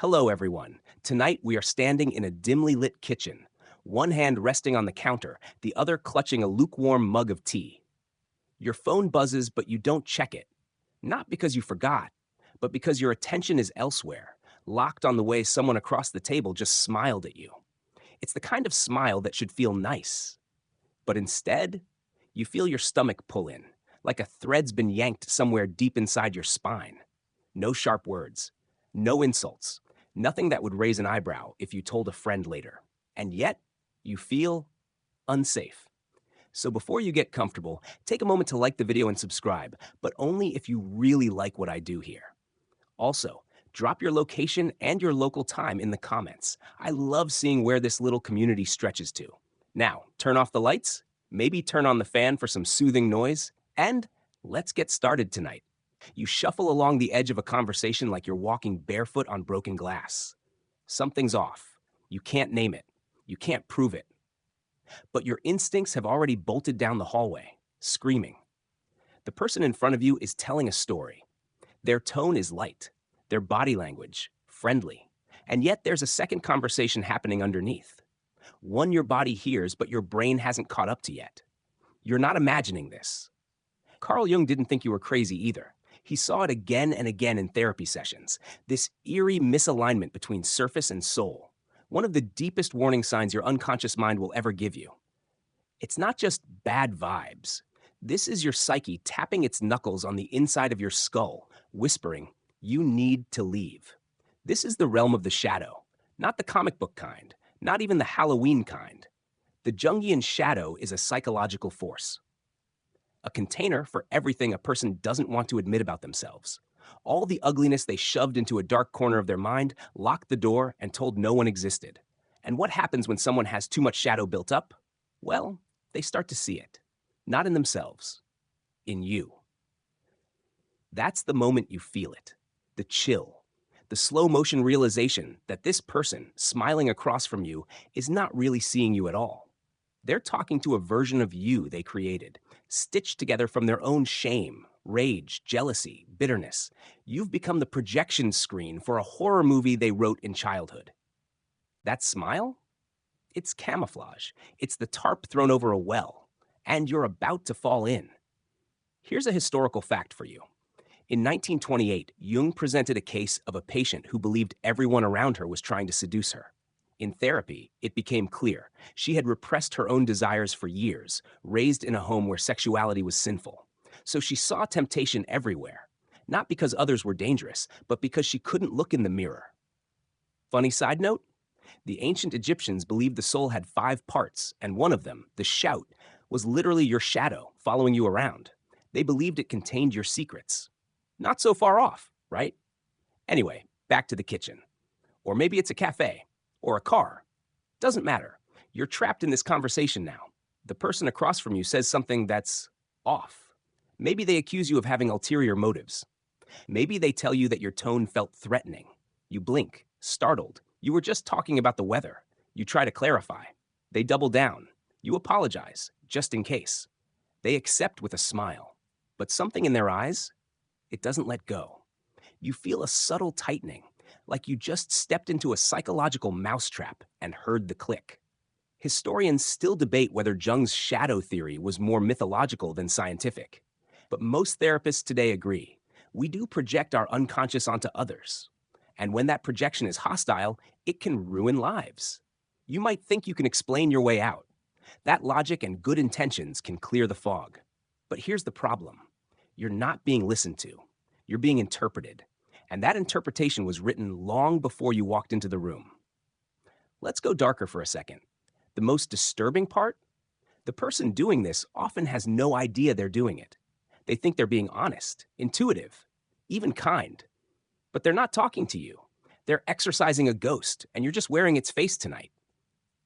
Hello, everyone. Tonight we are standing in a dimly lit kitchen, one hand resting on the counter, the other clutching a lukewarm mug of tea. Your phone buzzes, but you don't check it. Not because you forgot, but because your attention is elsewhere, locked on the way someone across the table just smiled at you. It's the kind of smile that should feel nice. But instead, you feel your stomach pull in, like a thread's been yanked somewhere deep inside your spine. No sharp words, no insults, nothing that would raise an eyebrow if you told a friend later. And yet, you feel unsafe. So before you get comfortable, take a moment to like the video and subscribe, but only if you really like what I do here. Also, drop your location and your local time in the comments. I love seeing where this little community stretches to. Now, turn off the lights, maybe turn on the fan for some soothing noise, and let's get started tonight. You shuffle along the edge of a conversation like you're walking barefoot on broken glass. Something's off. You can't name it. You can't prove it. But your instincts have already bolted down the hallway, screaming. The person in front of you is telling a story. Their tone is light, their body language friendly, and yet there's a second conversation happening underneath. One your body hears, but your brain hasn't caught up to yet. You're not imagining this. Carl Jung didn't think you were crazy either. He saw it again and again in therapy sessions, this eerie misalignment between surface and soul, one of the deepest warning signs your unconscious mind will ever give you. It's not just bad vibes. This is your psyche tapping its knuckles on the inside of your skull, whispering, "You need to leave." This is the realm of the shadow, not the comic book kind, not even the Halloween kind. The Jungian shadow is a psychological force, a container for everything a person doesn't want to admit about themselves. All the ugliness they shoved into a dark corner of their mind, locked the door, and told no one existed. And what happens when someone has too much shadow built up? Well, they start to see it. Not in themselves, in you. That's the moment you feel it, the chill, the slow motion realization that this person, smiling across from you, is not really seeing you at all. They're talking to a version of you they created, stitched together from their own shame, rage, jealousy, bitterness. You've become the projection screen for a horror movie they wrote in childhood. That smile? It's camouflage. It's the tarp thrown over a well, and you're about to fall in. Here's a historical fact for you. In 1928, Jung presented a case of a patient who believed everyone around her was trying to seduce her. In therapy, it became clear she had repressed her own desires for years, raised in a home where sexuality was sinful. So she saw temptation everywhere, not because others were dangerous, but because she couldn't look in the mirror. Funny side note? The ancient Egyptians believed the soul had 5 parts, and one of them, the shout, was literally your shadow following you around. They believed it contained your secrets. Not so far off, right? Anyway, back to the kitchen. Or maybe it's a cafe. Or a car. Doesn't matter. You're trapped in this conversation now. The person across from you says something that's off. Maybe they accuse you of having ulterior motives. Maybe they tell you that your tone felt threatening. You blink, startled. You were just talking about the weather. You try to clarify. They double down. You apologize, just in case. They accept with a smile. But something in their eyes, it doesn't let go. You feel a subtle tightening, like you just stepped into a psychological mousetrap and heard the click. Historians still debate whether Jung's shadow theory was more mythological than scientific. But most therapists today agree. We do project our unconscious onto others. And when that projection is hostile, it can ruin lives. You might think you can explain your way out. That logic and good intentions can clear the fog. But here's the problem. You're not being listened to. You're being interpreted. And that interpretation was written long before you walked into the room. Let's go darker for a second. The most disturbing part? The person doing this often has no idea they're doing it. They think they're being honest, intuitive, even kind. But they're not talking to you. They're exorcising a ghost, and you're just wearing its face tonight.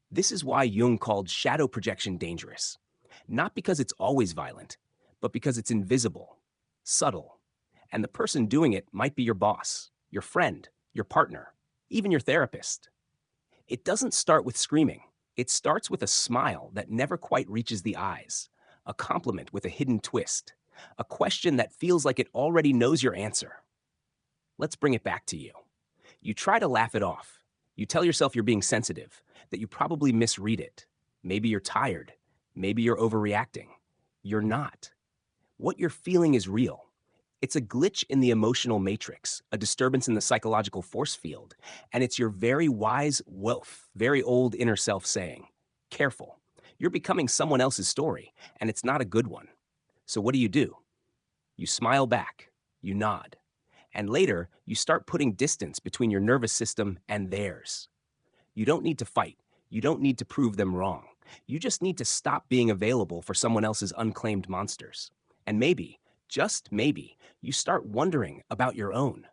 This is why Jung called shadow projection dangerous. Not because it's always violent, but because it's invisible, subtle. And the person doing it might be your boss, your friend, your partner, even your therapist. It doesn't start with screaming. It starts with a smile that never quite reaches the eyes, a compliment with a hidden twist, a question that feels like it already knows your answer. Let's bring it back to you. You try to laugh it off. You tell yourself you're being sensitive, that you probably misread it. Maybe you're tired. Maybe you're overreacting. You're not. What you're feeling is real. It's a glitch in the emotional matrix, a disturbance in the psychological force field, and it's your very wise wolf, very old inner self saying, careful, you're becoming someone else's story, and it's not a good one. So what do? You smile back, you nod, and later you start putting distance between your nervous system and theirs. You don't need to fight. You don't need to prove them wrong. You just need to stop being available for someone else's unclaimed monsters. And maybe, just maybe, you start wondering about your own.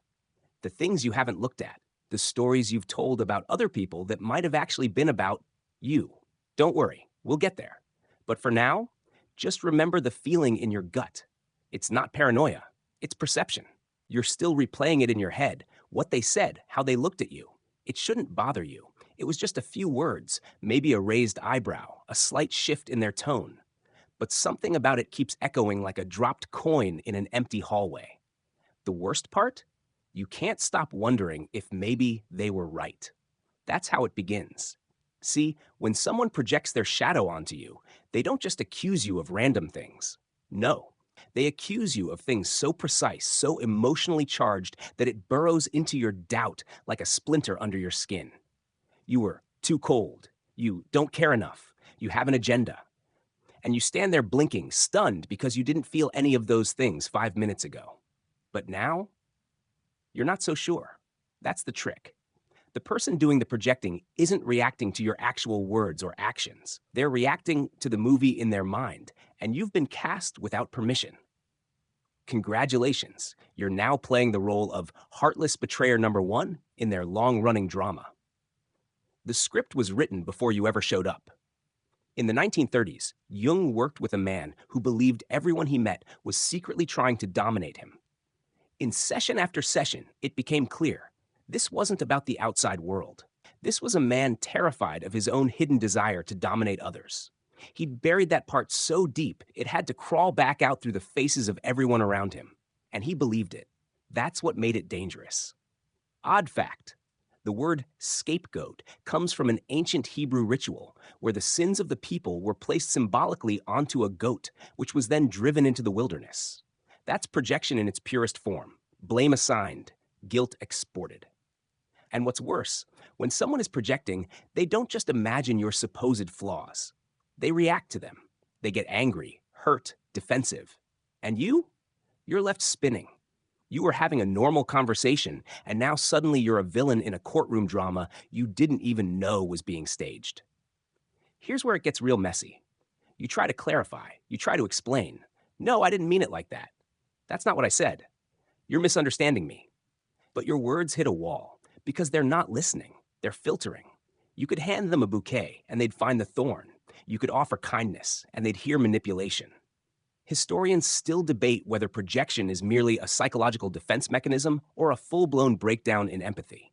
The things you haven't looked at, the stories you've told about other people that might have actually been about you. Don't worry, we'll get there. But for now, just remember the feeling in your gut. It's not paranoia, it's perception. You're still replaying it in your head, what they said, how they looked at you. It shouldn't bother you. It was just a few words, maybe a raised eyebrow, a slight shift in their tone. But something about it keeps echoing like a dropped coin in an empty hallway. The worst part? You can't stop wondering if maybe they were right. That's how it begins. See, when someone projects their shadow onto you, they don't just accuse you of random things. No, they accuse you of things so precise, so emotionally charged that it burrows into your doubt like a splinter under your skin. You were too cold. You don't care enough. You have an agenda. And you stand there blinking, stunned because you didn't feel any of those things 5 minutes ago. But now, you're not so sure. That's the trick. The person doing the projecting isn't reacting to your actual words or actions. They're reacting to the movie in their mind, and you've been cast without permission. Congratulations, you're now playing the role of heartless betrayer number one in their long-running drama. The script was written before you ever showed up. In the 1930s, Jung worked with a man who believed everyone he met was secretly trying to dominate him. In session after session, it became clear this wasn't about the outside world. This was a man terrified of his own hidden desire to dominate others. He'd buried that part so deep, it had to crawl back out through the faces of everyone around him. And he believed it. That's what made it dangerous. Odd fact. The word scapegoat comes from an ancient Hebrew ritual where the sins of the people were placed symbolically onto a goat, which was then driven into the wilderness. That's projection in its purest form. Blame assigned, guilt exported. And what's worse, when someone is projecting, they don't just imagine your supposed flaws. They react to them. They get angry, hurt, defensive. And you're left spinning. You were having a normal conversation, and now suddenly you're a villain in a courtroom drama you didn't even know was being staged. Here's where it gets real messy. You try to clarify. You try to explain. No, I didn't mean it like that. That's not what I said. You're misunderstanding me. But your words hit a wall because they're not listening. They're filtering. You could hand them a bouquet, and they'd find the thorn. You could offer kindness, and they'd hear manipulation. Historians still debate whether projection is merely a psychological defense mechanism or a full-blown breakdown in empathy.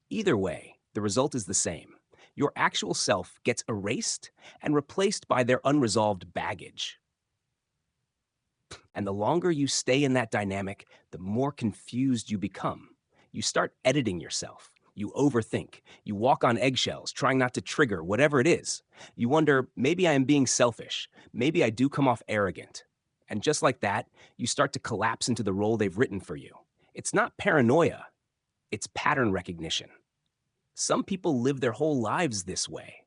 Either way, the result is the same. Your actual self gets erased and replaced by their unresolved baggage. And the longer you stay in that dynamic, the more confused you become. You start editing yourself. You overthink. You walk on eggshells, trying not to trigger whatever it is. You wonder, maybe I am being selfish. Maybe I do come off arrogant. And just like that, you start to collapse into the role they've written for you. It's not paranoia. It's pattern recognition. Some people live their whole lives this way,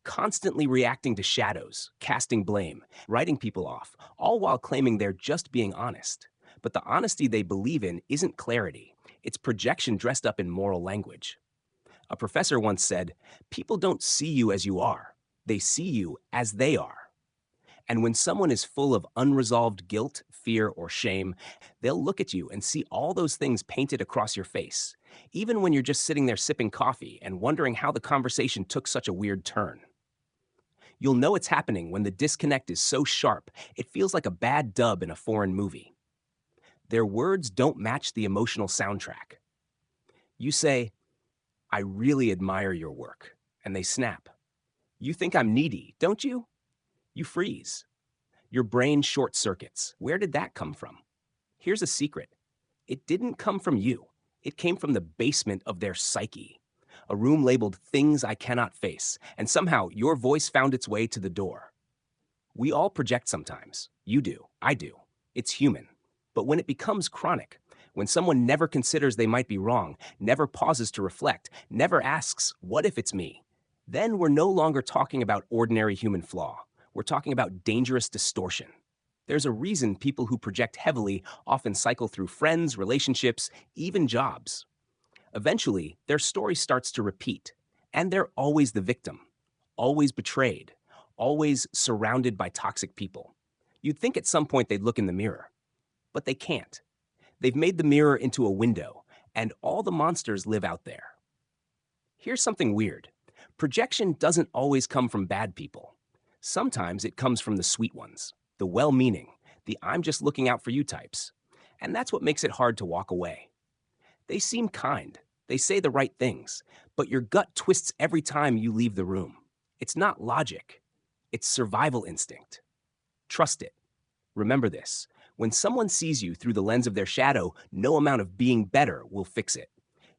constantly reacting to shadows, casting blame, writing people off, all while claiming they're just being honest. But the honesty they believe in isn't clarity. It's projection dressed up in moral language. A professor once said, people don't see you as you are. They see you as they are. And when someone is full of unresolved guilt, fear, or shame, they'll look at you and see all those things painted across your face, even when you're just sitting there sipping coffee and wondering how the conversation took such a weird turn. You'll know it's happening when the disconnect is so sharp, it feels like a bad dub in a foreign movie. Their words don't match the emotional soundtrack. You say, I really admire your work, and they snap. You think I'm needy, don't you? You freeze. Your brain short circuits. Where did that come from? Here's a secret. It didn't come from you. It came from the basement of their psyche, a room labeled things I cannot face, and somehow your voice found its way to the door. We all project sometimes. You do. I do. It's human. But when it becomes chronic, when someone never considers they might be wrong, never pauses to reflect, never asks, what if it's me? Then we're no longer talking about ordinary human flaw. We're talking about dangerous distortion. There's a reason people who project heavily often cycle through friends, relationships, even jobs. Eventually, their story starts to repeat, and they're always the victim, always betrayed, always surrounded by toxic people. You'd think at some point they'd look in the mirror, but they can't. They've made the mirror into a window, and all the monsters live out there. Here's something weird. Projection doesn't always come from bad people. Sometimes it comes from the sweet ones, the well-meaning, the I'm just looking out for you types. And that's what makes it hard to walk away. They seem kind, they say the right things, but your gut twists every time you leave the room. It's not logic, it's survival instinct. Trust it. Remember this. When someone sees you through the lens of their shadow, no amount of being better will fix it.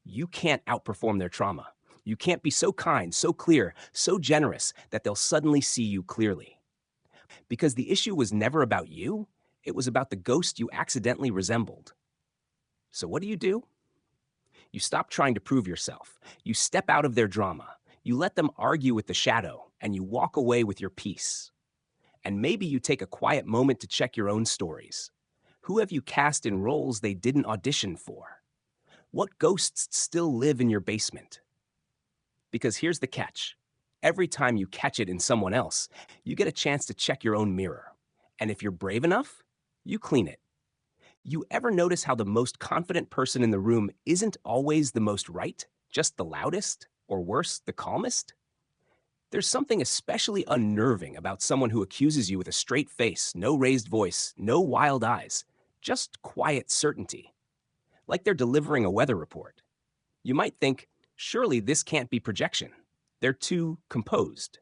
You can't outperform their trauma. You can't be so kind, so clear, so generous that they'll suddenly see you clearly. Because the issue was never about you, it was about the ghost you accidentally resembled. So what do? You stop trying to prove yourself. You step out of their drama. You let them argue with the shadow, and you walk away with your peace. And maybe you take a quiet moment to check your own stories. Who have you cast in roles they didn't audition for? What ghosts still live in your basement? Because here's the catch. Every time you catch it in someone else, you get a chance to check your own mirror. And if you're brave enough, you clean it. You ever notice how the most confident person in the room isn't always the most right, just the loudest, or worse, the calmest? There's something especially unnerving about someone who accuses you with a straight face, no raised voice, no wild eyes, just quiet certainty. Like they're delivering a weather report. You might think, surely this can't be projection. They're too composed.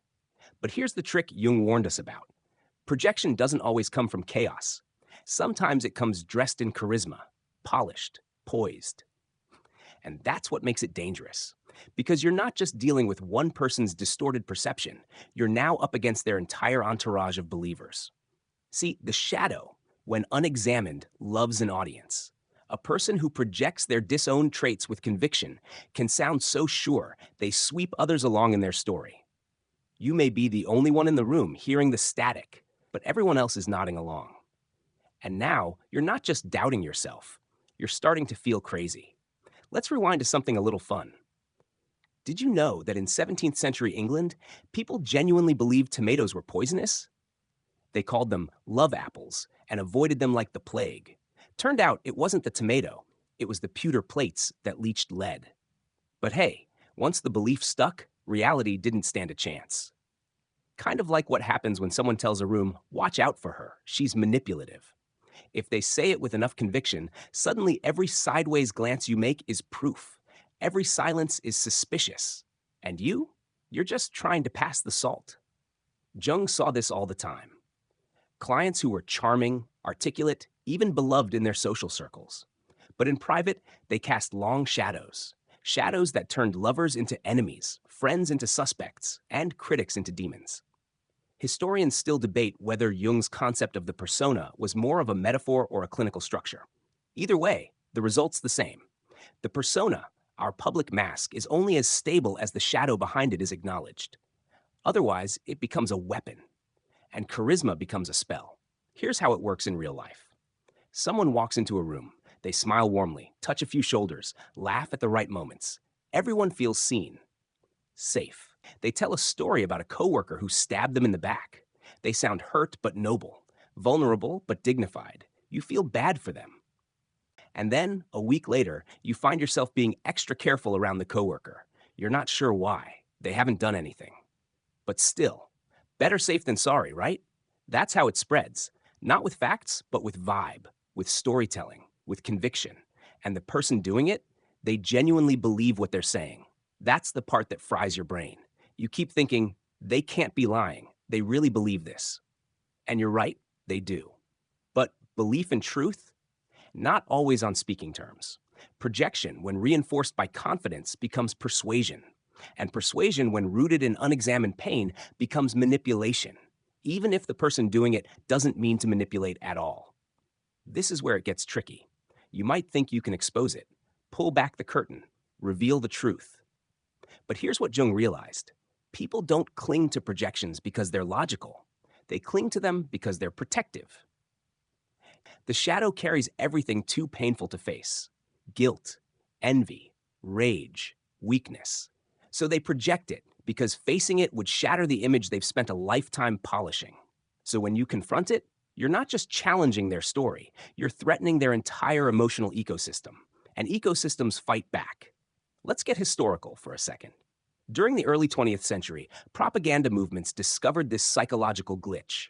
But here's the trick Jung warned us about. Projection doesn't always come from chaos. Sometimes it comes dressed in charisma, polished, poised. And that's what makes it dangerous. Because you're not just dealing with one person's distorted perception, you're now up against their entire entourage of believers. See, the shadow, when unexamined, loves an audience. A person who projects their disowned traits with conviction can sound so sure they sweep others along in their story. You may be the only one in the room hearing the static, but everyone else is nodding along. And now, you're not just doubting yourself, you're starting to feel crazy. Let's rewind to something a little fun. Did you know that in 17th century England, people genuinely believed tomatoes were poisonous? They called them love apples and avoided them like the plague. Turned out it wasn't the tomato, it was the pewter plates that leached lead. But hey, once the belief stuck, reality didn't stand a chance. Kind of like what happens when someone tells a room, watch out for her, she's manipulative. If they say it with enough conviction, suddenly every sideways glance you make is proof. Every silence is suspicious. And you're just trying to pass the salt. Jung saw this all the time. Clients who were charming, articulate, even beloved in their social circles. But in private, they cast long shadows. Shadows that turned lovers into enemies, friends into suspects, and critics into demons. Historians still debate whether Jung's concept of the persona was more of a metaphor or a clinical structure. Either way, the result's the same. The persona, our public mask, is only as stable as the shadow behind it is acknowledged. Otherwise, it becomes a weapon. And charisma becomes a spell. Here's how it works in real life. Someone walks into a room. They smile warmly, touch a few shoulders, laugh at the right moments. Everyone feels seen. Safe. They tell a story about a coworker who stabbed them in the back. They sound hurt but noble, vulnerable but dignified. You feel bad for them. And then, a week later, you find yourself being extra careful around the coworker. You're not sure why. They haven't done anything. But still, better safe than sorry, right? That's how it spreads. Not with facts, but with vibe, with storytelling, with conviction. And the person doing it, they genuinely believe what they're saying. That's the part that fries your brain. You keep thinking, they can't be lying. They really believe this. And you're right, they do. But belief and truth? Not always on speaking terms. Projection, when reinforced by confidence, becomes persuasion. And persuasion, when rooted in unexamined pain, becomes manipulation, even if the person doing it doesn't mean to manipulate at all. This is where it gets tricky. You might think you can expose it, pull back the curtain, reveal the truth. But here's what Jung realized. People don't cling to projections because they're logical. They cling to them because they're protective. The shadow carries everything too painful to face: guilt, envy, rage, weakness. So they project it because facing it would shatter the image they've spent a lifetime polishing. So when you confront it, you're not just challenging their story, you're threatening their entire emotional ecosystem. And ecosystems fight back. Let's get historical for a second. During the early 20th century, propaganda movements discovered this psychological glitch.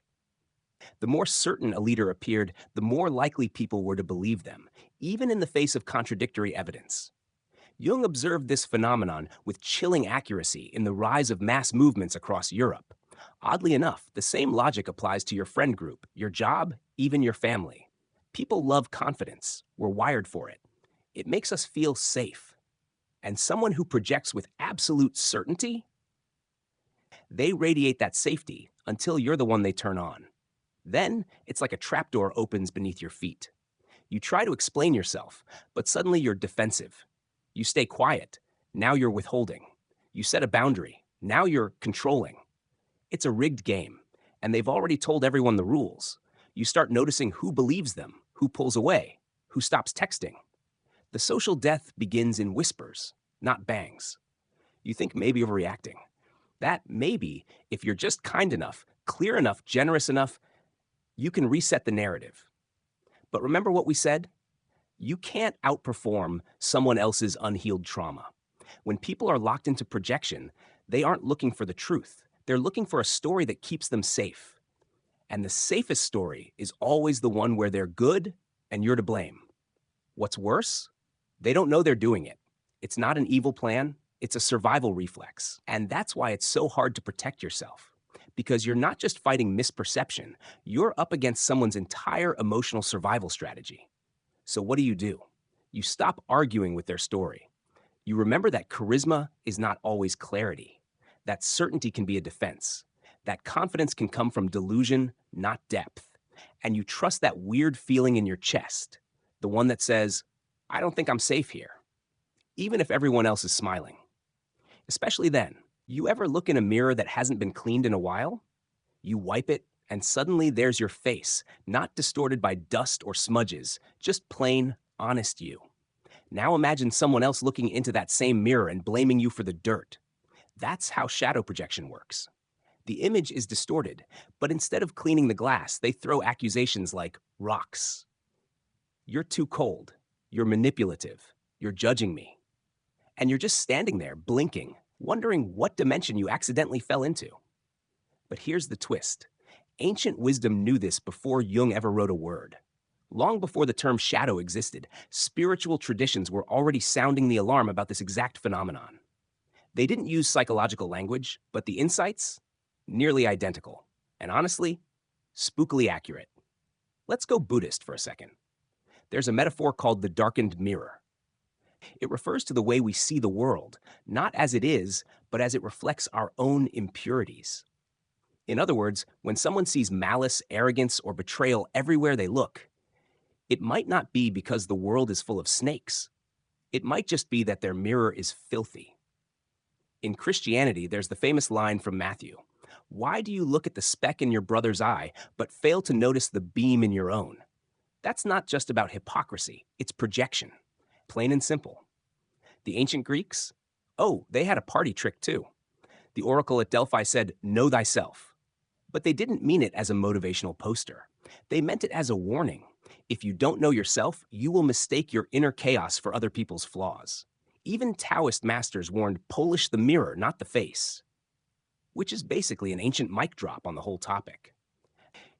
The more certain a leader appeared, the more likely people were to believe them, even in the face of contradictory evidence. Jung observed this phenomenon with chilling accuracy in the rise of mass movements across Europe. Oddly enough, the same logic applies to your friend group, your job, even your family. People love confidence. We're wired for it. It makes us feel safe. And someone who projects with absolute certainty, they radiate that safety until you're the one they turn on. Then, it's like a trapdoor opens beneath your feet. You try to explain yourself, but suddenly you're defensive. You stay quiet. Now you're withholding. You set a boundary. Now you're controlling. It's a rigged game, and they've already told everyone the rules. You start noticing who believes them, who pulls away, who stops texting. The social death begins in whispers, not bangs. You think maybe overreacting. That maybe, if you're just kind enough, clear enough, generous enough, you can reset the narrative. But remember what we said? You can't outperform someone else's unhealed trauma. When people are locked into projection, they aren't looking for the truth. They're looking for a story that keeps them safe. And the safest story is always the one where they're good and you're to blame. What's worse? They don't know they're doing it. It's not an evil plan, it's a survival reflex. And that's why it's so hard to protect yourself. Because you're not just fighting misperception, you're up against someone's entire emotional survival strategy. So what do? You stop arguing with their story. You remember that charisma is not always clarity. That certainty can be a defense. That confidence can come from delusion, not depth. And you trust that weird feeling in your chest, the one that says, I don't think I'm safe here, even if everyone else is smiling. Especially then, you ever look in a mirror that hasn't been cleaned in a while? You wipe it, and suddenly there's your face, not distorted by dust or smudges, just plain, honest you. Now imagine someone else looking into that same mirror and blaming you for the dirt. That's how shadow projection works. The image is distorted, but instead of cleaning the glass, they throw accusations like rocks. You're too cold. You're manipulative. You're judging me. And you're just standing there, blinking, wondering what dimension you accidentally fell into. But here's the twist. Ancient wisdom knew this before Jung ever wrote a word. Long before the term shadow existed, spiritual traditions were already sounding the alarm about this exact phenomenon. They didn't use psychological language, but the insights? Nearly identical. And honestly, spookily accurate. Let's go Buddhist for a second. There's a metaphor called the darkened mirror. It refers to the way we see the world, not as it is, but as it reflects our own impurities. In other words, when someone sees malice, arrogance, or betrayal everywhere they look, it might not be because the world is full of snakes. It might just be that their mirror is filthy. In Christianity, there's the famous line from Matthew. Why do you look at the speck in your brother's eye, but fail to notice the beam in your own? That's not just about hypocrisy, it's projection. Plain and simple. The ancient Greeks? Oh, they had a party trick too. The oracle at Delphi said, know thyself. But they didn't mean it as a motivational poster. They meant it as a warning. If you don't know yourself, you will mistake your inner chaos for other people's flaws. Even Taoist masters warned, polish the mirror, not the face. Which is basically an ancient mic drop on the whole topic.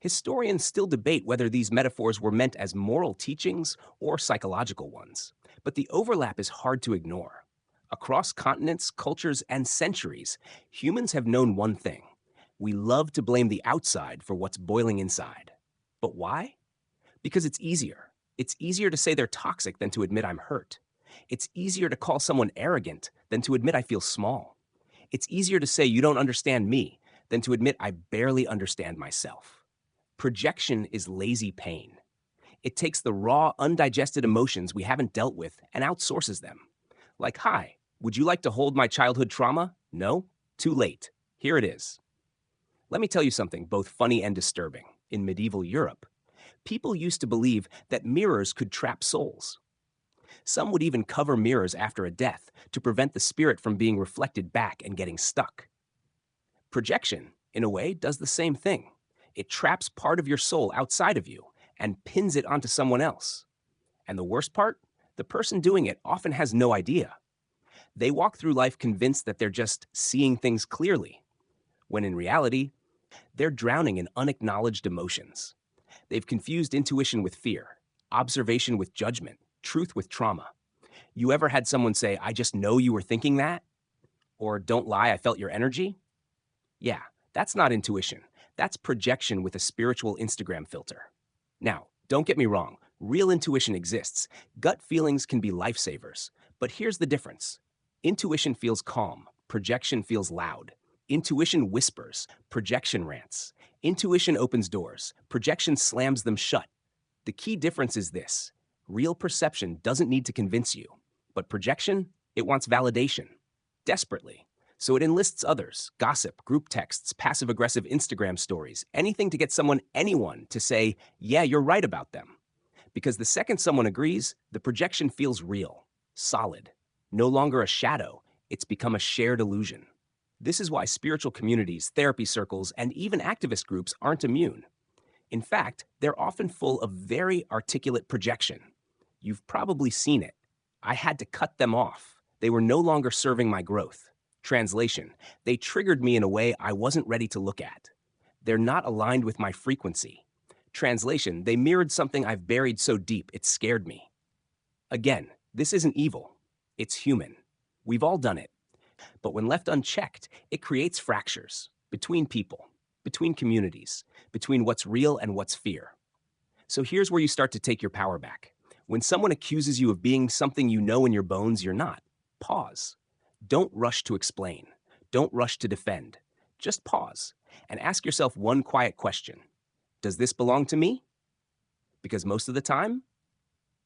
Historians still debate whether these metaphors were meant as moral teachings or psychological ones, but the overlap is hard to ignore. Across continents, cultures, and centuries, humans have known one thing. We love to blame the outside for what's boiling inside. But why? Because it's easier. It's easier to say they're toxic than to admit I'm hurt. It's easier to call someone arrogant than to admit I feel small. It's easier to say you don't understand me than to admit I barely understand myself. Projection is lazy pain. It takes the raw, undigested emotions we haven't dealt with and outsources them. Like, hi, would you like to hold my childhood trauma? No? Too late. Here it is. Let me tell you something both funny and disturbing. In medieval Europe, people used to believe that mirrors could trap souls. Some would even cover mirrors after a death to prevent the spirit from being reflected back and getting stuck. Projection, in a way, does the same thing. It traps part of your soul outside of you and pins it onto someone else. And the worst part? The person doing it often has no idea. They walk through life convinced that they're just seeing things clearly, when in reality, they're drowning in unacknowledged emotions. They've confused intuition with fear, observation with judgment, truth with trauma. You ever had someone say, I just know you were thinking that? Or don't lie, I felt your energy? Yeah, that's not intuition. That's projection with a spiritual Instagram filter. Now, don't get me wrong, real intuition exists. Gut feelings can be lifesavers. But here's the difference. Intuition feels calm, projection feels loud. Intuition whispers, projection rants. Intuition opens doors, projection slams them shut. The key difference is this. Real perception doesn't need to convince you, but projection, it wants validation. Desperately. So it enlists others, gossip, group texts, passive-aggressive Instagram stories, anything to get anyone to say, yeah, you're right about them. Because the second someone agrees, the projection feels real, solid. No longer a shadow, it's become a shared illusion. This is why spiritual communities, therapy circles, and even activist groups aren't immune. In fact, they're often full of very articulate projection. You've probably seen it. I had to cut them off. They were no longer serving my growth. Translation, they triggered me in a way I wasn't ready to look at. They're not aligned with my frequency. Translation, they mirrored something I've buried so deep it scared me. Again, this isn't evil. It's human. We've all done it. But when left unchecked, it creates fractures between people, between communities, between what's real and what's fear. So here's where you start to take your power back. When someone accuses you of being something you know in your bones you're not, pause. Don't rush to explain. Don't rush to defend. Just pause and ask yourself one quiet question. Does this belong to me? Because most of the time,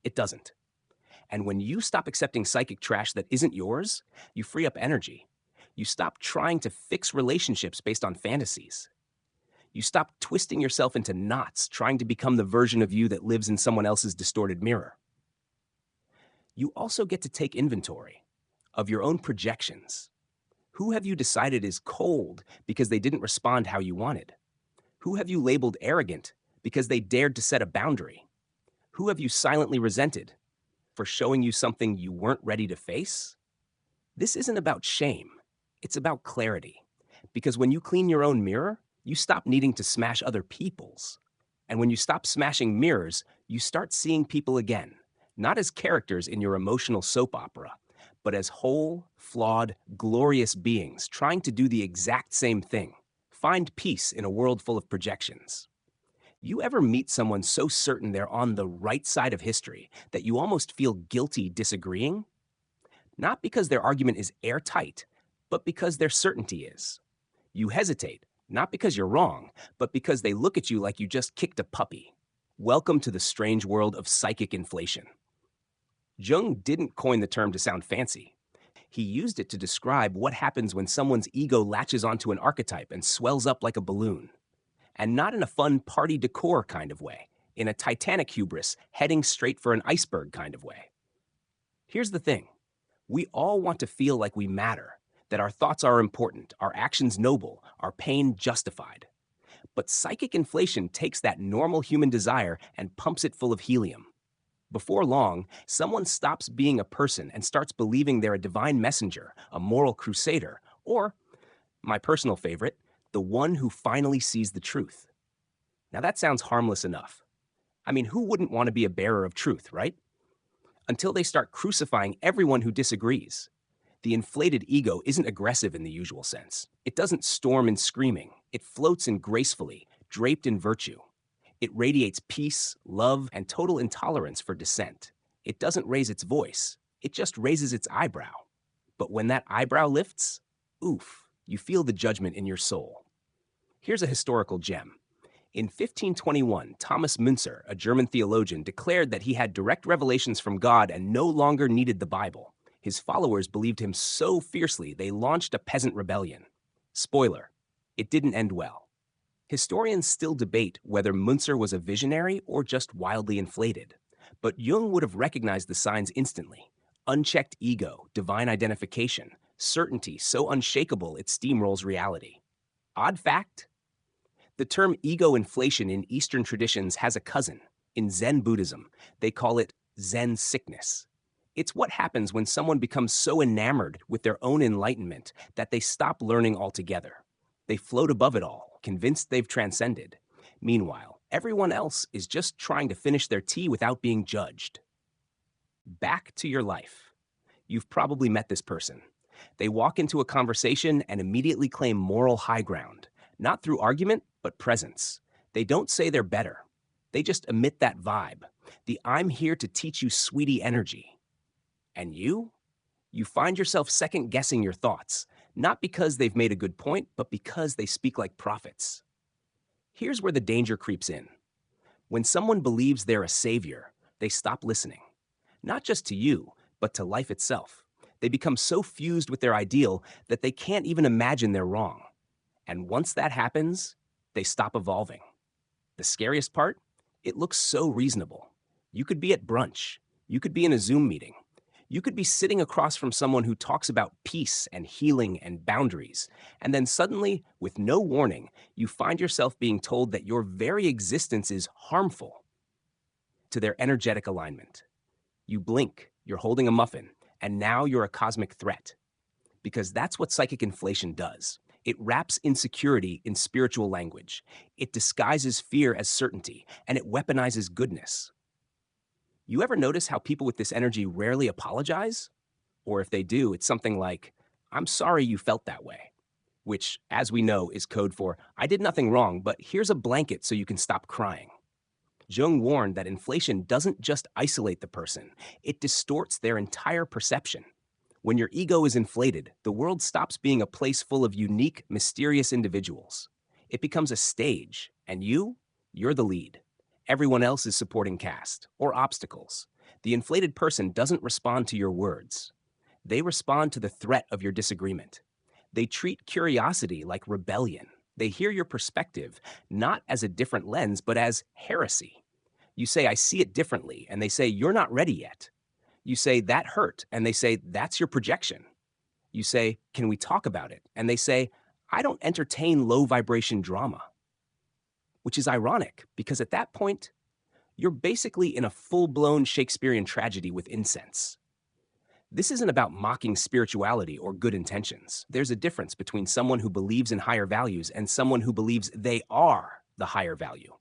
it doesn't. And when you stop accepting psychic trash that isn't yours, you free up energy. You stop trying to fix relationships based on fantasies. You stop twisting yourself into knots trying to become the version of you that lives in someone else's distorted mirror. You also get to take inventory of your own projections. Who have you decided is cold because they didn't respond how you wanted? Who have you labeled arrogant because they dared to set a boundary? Who have you silently resented for showing you something you weren't ready to face? This isn't about shame. It's about clarity. Because when you clean your own mirror, you stop needing to smash other people's. And when you stop smashing mirrors, you start seeing people again, not as characters in your emotional soap opera, but as whole, flawed, glorious beings trying to do the exact same thing. Find peace in a world full of projections. You ever meet someone so certain they're on the right side of history that you almost feel guilty disagreeing? Not because their argument is airtight, but because their certainty is. You hesitate, not because you're wrong, but because they look at you like you just kicked a puppy. Welcome to the strange world of psychic inflation. Jung didn't coin the term to sound fancy. He used it to describe what happens when someone's ego latches onto an archetype and swells up like a balloon. And not in a fun party decor kind of way, in a Titanic hubris heading straight for an iceberg kind of way. Here's the thing. We all want to feel like we matter, that our thoughts are important, our actions noble, our pain justified. But psychic inflation takes that normal human desire and pumps it full of helium. Before long, someone stops being a person and starts believing they're a divine messenger, a moral crusader, or, my personal favorite, the one who finally sees the truth. Now that sounds harmless enough. I mean, who wouldn't want to be a bearer of truth, right? Until they start crucifying everyone who disagrees. The inflated ego isn't aggressive in the usual sense. It doesn't storm in screaming. It floats in gracefully, draped in virtue. It radiates peace, love, and total intolerance for dissent. It doesn't raise its voice. It just raises its eyebrow. But when that eyebrow lifts, oof, you feel the judgment in your soul. Here's a historical gem. In 1521, Thomas Müntzer, a German theologian, declared that he had direct revelations from God and no longer needed the Bible. His followers believed him so fiercely they launched a peasant rebellion. Spoiler, it didn't end well. Historians still debate whether Müntzer was a visionary or just wildly inflated. But Jung would have recognized the signs instantly. Unchecked ego, divine identification, certainty so unshakable it steamrolls reality. Odd fact? The term ego inflation in Eastern traditions has a cousin. In Zen Buddhism, they call it Zen sickness. It's what happens when someone becomes so enamored with their own enlightenment that they stop learning altogether. They float above it all, convinced they've transcended. Meanwhile, everyone else is just trying to finish their tea without being judged. Back to your life. You've probably met this person. They walk into a conversation and immediately claim moral high ground, not through argument, but presence. They don't say they're better. They just emit that vibe, the I'm here to teach you sweetie energy. And you? You find yourself second-guessing your thoughts, not because they've made a good point, but because they speak like prophets. Here's where the danger creeps in. When someone believes they're a savior, they stop listening. Not just to you, but to life itself. They become so fused with their ideal that they can't even imagine they're wrong. And once that happens, they stop evolving. The scariest part? It looks so reasonable. You could be at brunch. You could be in a Zoom meeting. You could be sitting across from someone who talks about peace and healing and boundaries. And then suddenly, with no warning, you find yourself being told that your very existence is harmful to their energetic alignment. You blink, you're holding a muffin, and now you're a cosmic threat. Because that's what psychic inflation does. It wraps insecurity in spiritual language. It disguises fear as certainty, and it weaponizes goodness. You ever notice how people with this energy rarely apologize? Or if they do, it's something like, I'm sorry you felt that way. Which, as we know, is code for, I did nothing wrong, but here's a blanket so you can stop crying. Jung warned that inflation doesn't just isolate the person, it distorts their entire perception. When your ego is inflated, the world stops being a place full of unique, mysterious individuals. It becomes a stage, and you're the lead. Everyone else is supporting cast, or obstacles. The inflated person doesn't respond to your words. They respond to the threat of your disagreement. They treat curiosity like rebellion. They hear your perspective, not as a different lens, but as heresy. You say, I see it differently, and they say, you're not ready yet. You say, that hurt, and they say, that's your projection. You say, can we talk about it? And they say, I don't entertain low vibration drama. Which is ironic, because at that point, you're basically in a full-blown Shakespearean tragedy with incense. This isn't about mocking spirituality or good intentions. There's a difference between someone who believes in higher values and someone who believes they are the higher value.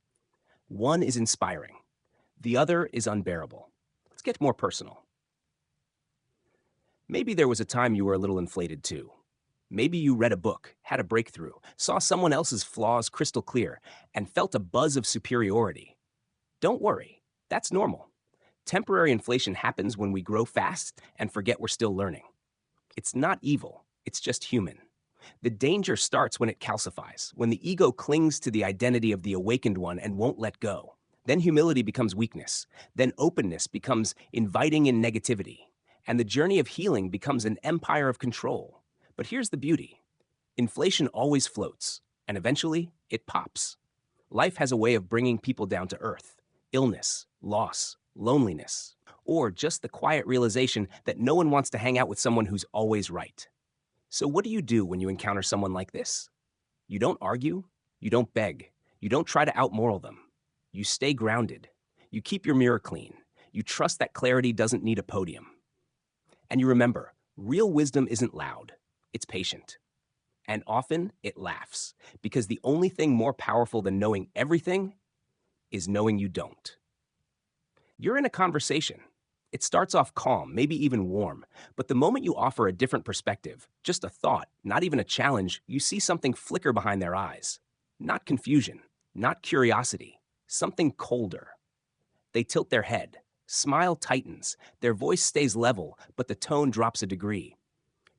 One is inspiring. The other is unbearable. Let's get more personal. Maybe there was a time you were a little inflated too. Maybe you read a book, had a breakthrough, saw someone else's flaws crystal clear, and felt a buzz of superiority. Don't worry, that's normal. Temporary inflation happens when we grow fast and forget we're still learning. It's not evil, it's just human. The danger starts when it calcifies, when the ego clings to the identity of the awakened one and won't let go. Then humility becomes weakness. Then openness becomes inviting in negativity. And the journey of healing becomes an empire of control. But here's the beauty. Inflation always floats, and eventually it pops. Life has a way of bringing people down to earth. Illness, loss, loneliness, or just the quiet realization that no one wants to hang out with someone who's always right. So what do you do when you encounter someone like this? You don't argue, you don't beg, you don't try to outmoral them. You stay grounded. You keep your mirror clean. You trust that clarity doesn't need a podium. And you remember, real wisdom isn't loud, it's patient. And often it laughs, because the only thing more powerful than knowing everything is knowing you don't. You're in a conversation. It starts off calm, maybe even warm, but the moment you offer a different perspective, just a thought, not even a challenge, you see something flicker behind their eyes. Not confusion, not curiosity, something colder. They tilt their head, Smile tightens, their voice stays level, but the tone drops a degree.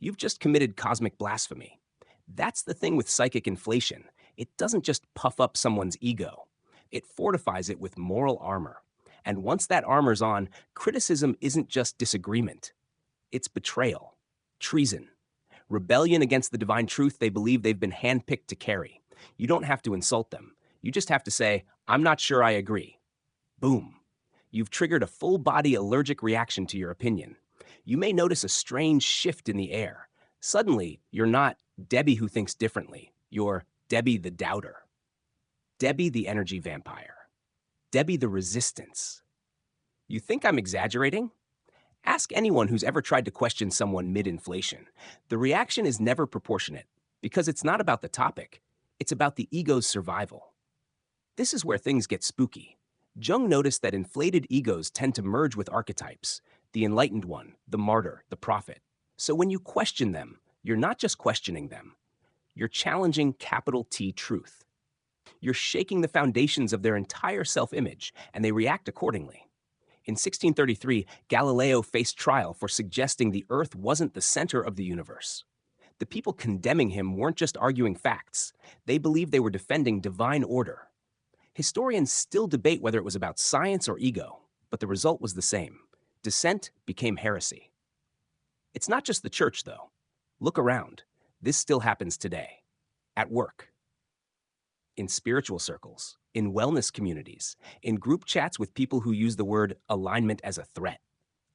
You've just committed cosmic blasphemy. That's the thing with psychic inflation. It doesn't just puff up someone's ego. It fortifies it with moral armor. And once that armor's on, criticism isn't just disagreement. It's betrayal, treason, rebellion against the divine truth they believe they've been handpicked to carry. You don't have to insult them. You just have to say, "I'm not sure I agree." Boom. You've triggered a full-body allergic reaction to your opinion. You may notice a strange shift in the air. Suddenly, you're not Debbie who thinks differently. You're Debbie the doubter. Debbie the energy vampire. Debbie the resistance. You think I'm exaggerating? Ask anyone who's ever tried to question someone mid-inflation. The reaction is never proportionate, because it's not about the topic. It's about the ego's survival. This is where things get spooky. Jung noticed that inflated egos tend to merge with archetypes, the enlightened one, the martyr, the prophet. So when you question them, you're not just questioning them. You're challenging capital T truth. You're shaking the foundations of their entire self-image, and they react accordingly. In 1633, Galileo faced trial for suggesting the Earth wasn't the center of the universe. The people condemning him weren't just arguing facts. They believed they were defending divine order. Historians still debate whether it was about science or ego, but the result was the same. Dissent became heresy. It's not just the church, though. Look around. This still happens today. At work, in spiritual circles, in wellness communities, in group chats with people who use the word alignment as a threat.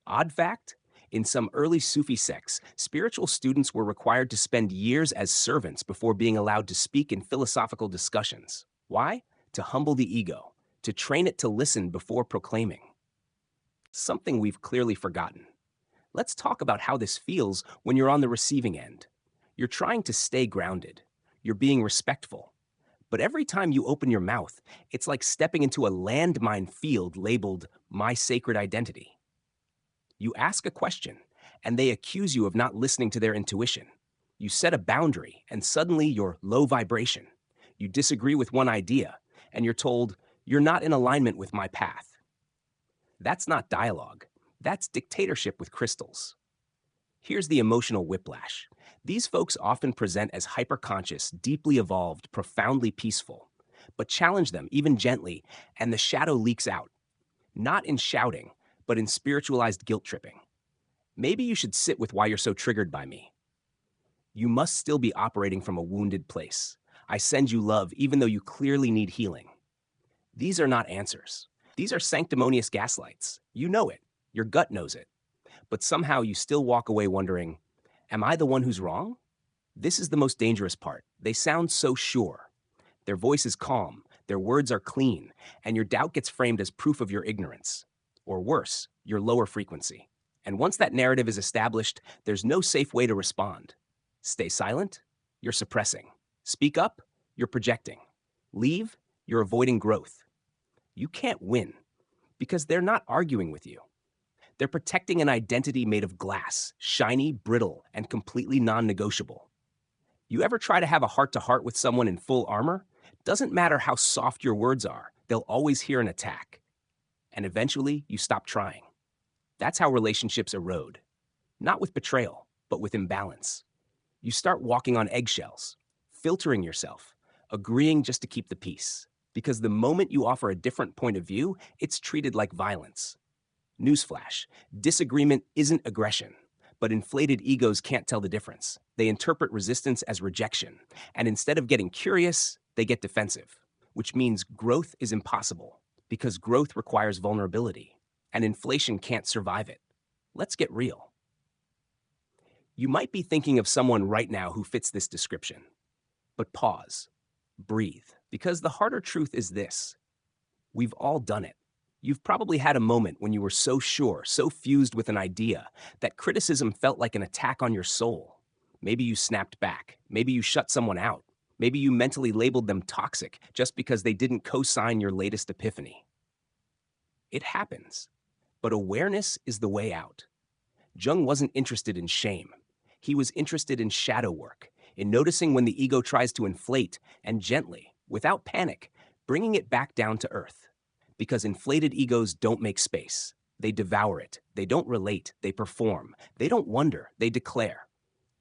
Odd fact? In some early Sufi sects, spiritual students were required to spend years as servants before being allowed to speak in philosophical discussions. Why? To humble the ego, to train it to listen before proclaiming. Something we've clearly forgotten. Let's talk about how this feels when you're on the receiving end. You're trying to stay grounded. You're being respectful. But every time you open your mouth, it's like stepping into a landmine field labeled "My Sacred Identity." You ask a question, and they accuse you of not listening to their intuition. You set a boundary, and suddenly you're low vibration. You disagree with one idea, and you're told, "You're not in alignment with my path." That's not dialogue. That's dictatorship with crystals. Here's the emotional whiplash. These folks often present as hyperconscious, deeply evolved, profoundly peaceful. But challenge them, even gently, and the shadow leaks out. Not in shouting, but in spiritualized guilt tripping. Maybe you should sit with why you're so triggered by me. You must still be operating from a wounded place. I send you love even though you clearly need healing. These are not answers. These are sanctimonious gaslights. You know it. Your gut knows it. But somehow you still walk away wondering, am I the one who's wrong? This is the most dangerous part. They sound so sure. Their voice is calm, their words are clean, and your doubt gets framed as proof of your ignorance. Or worse, your lower frequency. And once that narrative is established, there's no safe way to respond. Stay silent? You're suppressing. Speak up? You're projecting. Leave? You're avoiding growth. You can't win, because they're not arguing with you. They're protecting an identity made of glass, shiny, brittle, and completely non-negotiable. You ever try to have a heart-to-heart with someone in full armor? Doesn't matter how soft your words are, they'll always hear an attack. And eventually, you stop trying. That's how relationships erode. Not with betrayal, but with imbalance. You start walking on eggshells, filtering yourself, agreeing just to keep the peace. Because the moment you offer a different point of view, it's treated like violence. Newsflash, disagreement isn't aggression, but inflated egos can't tell the difference. They interpret resistance as rejection, and instead of getting curious, they get defensive, which means growth is impossible, because growth requires vulnerability, and inflation can't survive it. Let's get real. You might be thinking of someone right now who fits this description, but pause, breathe, because the harder truth is this. We've all done it. You've probably had a moment when you were so sure, so fused with an idea, that criticism felt like an attack on your soul. Maybe you snapped back. Maybe you shut someone out. Maybe you mentally labeled them toxic just because they didn't co-sign your latest epiphany. It happens, but awareness is the way out. Jung wasn't interested in shame. He was interested in shadow work, in noticing when the ego tries to inflate and gently, without panic, bringing it back down to earth. Because inflated egos don't make space. They devour it. They don't relate. They perform. They don't wonder. They declare.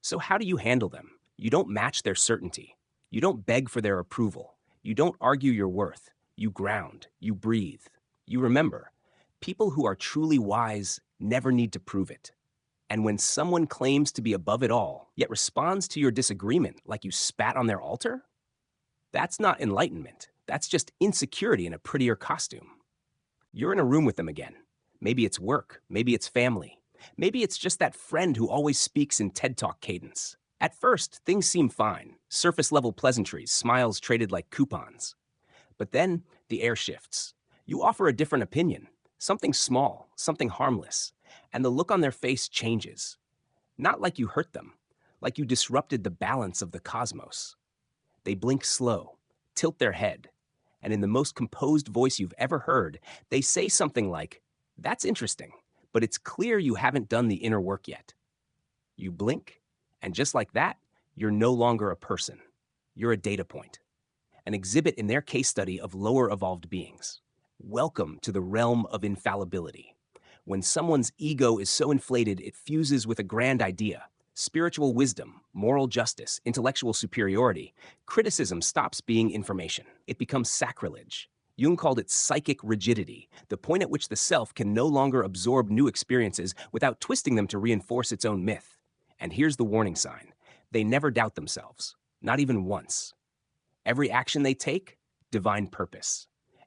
So how do you handle them? You don't match their certainty. You don't beg for their approval. You don't argue your worth. You ground. You breathe. You remember. People who are truly wise never need to prove it. And when someone claims to be above it all, yet responds to your disagreement like you spat on their altar, that's not enlightenment. That's just insecurity in a prettier costume. You're in a room with them again. Maybe it's work. Maybe it's family. Maybe it's just that friend who always speaks in TED Talk cadence. At first, things seem fine. Surface-level pleasantries, smiles traded like coupons. But then, the air shifts. You offer a different opinion. Something small, something harmless. And the look on their face changes. Not like you hurt them, like you disrupted the balance of the cosmos. They blink slow, tilt their head, and in the most composed voice you've ever heard, they say something like, "That's interesting, but it's clear you haven't done the inner work yet." You blink, and just like that, you're no longer a person. You're a data point, an exhibit in their case study of lower evolved beings. Welcome to the realm of infallibility. When someone's ego is so inflated it fuses with a grand idea, spiritual wisdom, moral justice, intellectual superiority, criticism stops being information. It becomes sacrilege. Jung called it psychic rigidity, the point at which the self can no longer absorb new experiences without twisting them to reinforce its own myth. And here's the warning sign. They never doubt themselves, not even once. Every action they take, divine purpose.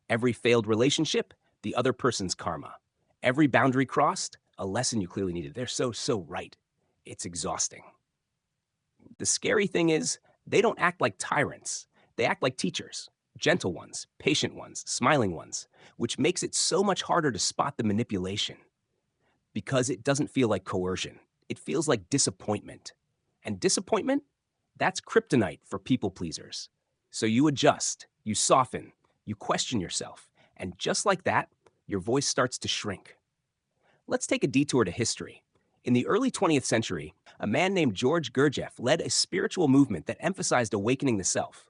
Every failed relationship, the other person's karma. Every boundary crossed, a lesson you clearly needed. They're so right. It's exhausting. The scary thing is, they don't act like tyrants. They act like teachers, gentle ones, patient ones, smiling ones, which makes it so much harder to spot the manipulation. Because it doesn't feel like coercion. It feels like disappointment. And disappointment? That's kryptonite for people pleasers. So you adjust, you soften, you question yourself, and just like that, your voice starts to shrink. Let's take a detour to history. In the early 20th century, a man named George Gurdjieff led a spiritual movement that emphasized awakening the self.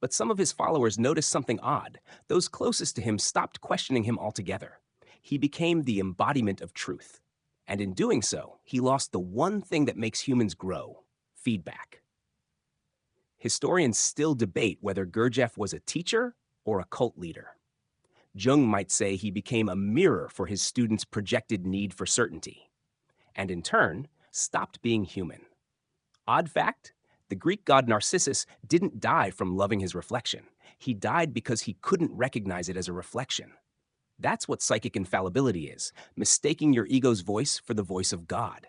But some of his followers noticed something odd. Those closest to him stopped questioning him altogether. He became the embodiment of truth. And in doing so, he lost the one thing that makes humans grow: feedback. Historians still debate whether Gurdjieff was a teacher or a cult leader. Jung might say he became a mirror for his students' projected need for certainty, and in turn, stopped being human. Odd fact, the Greek god Narcissus didn't die from loving his reflection. He died because he couldn't recognize it as a reflection. That's what psychic infallibility is, mistaking your ego's voice for the voice of God.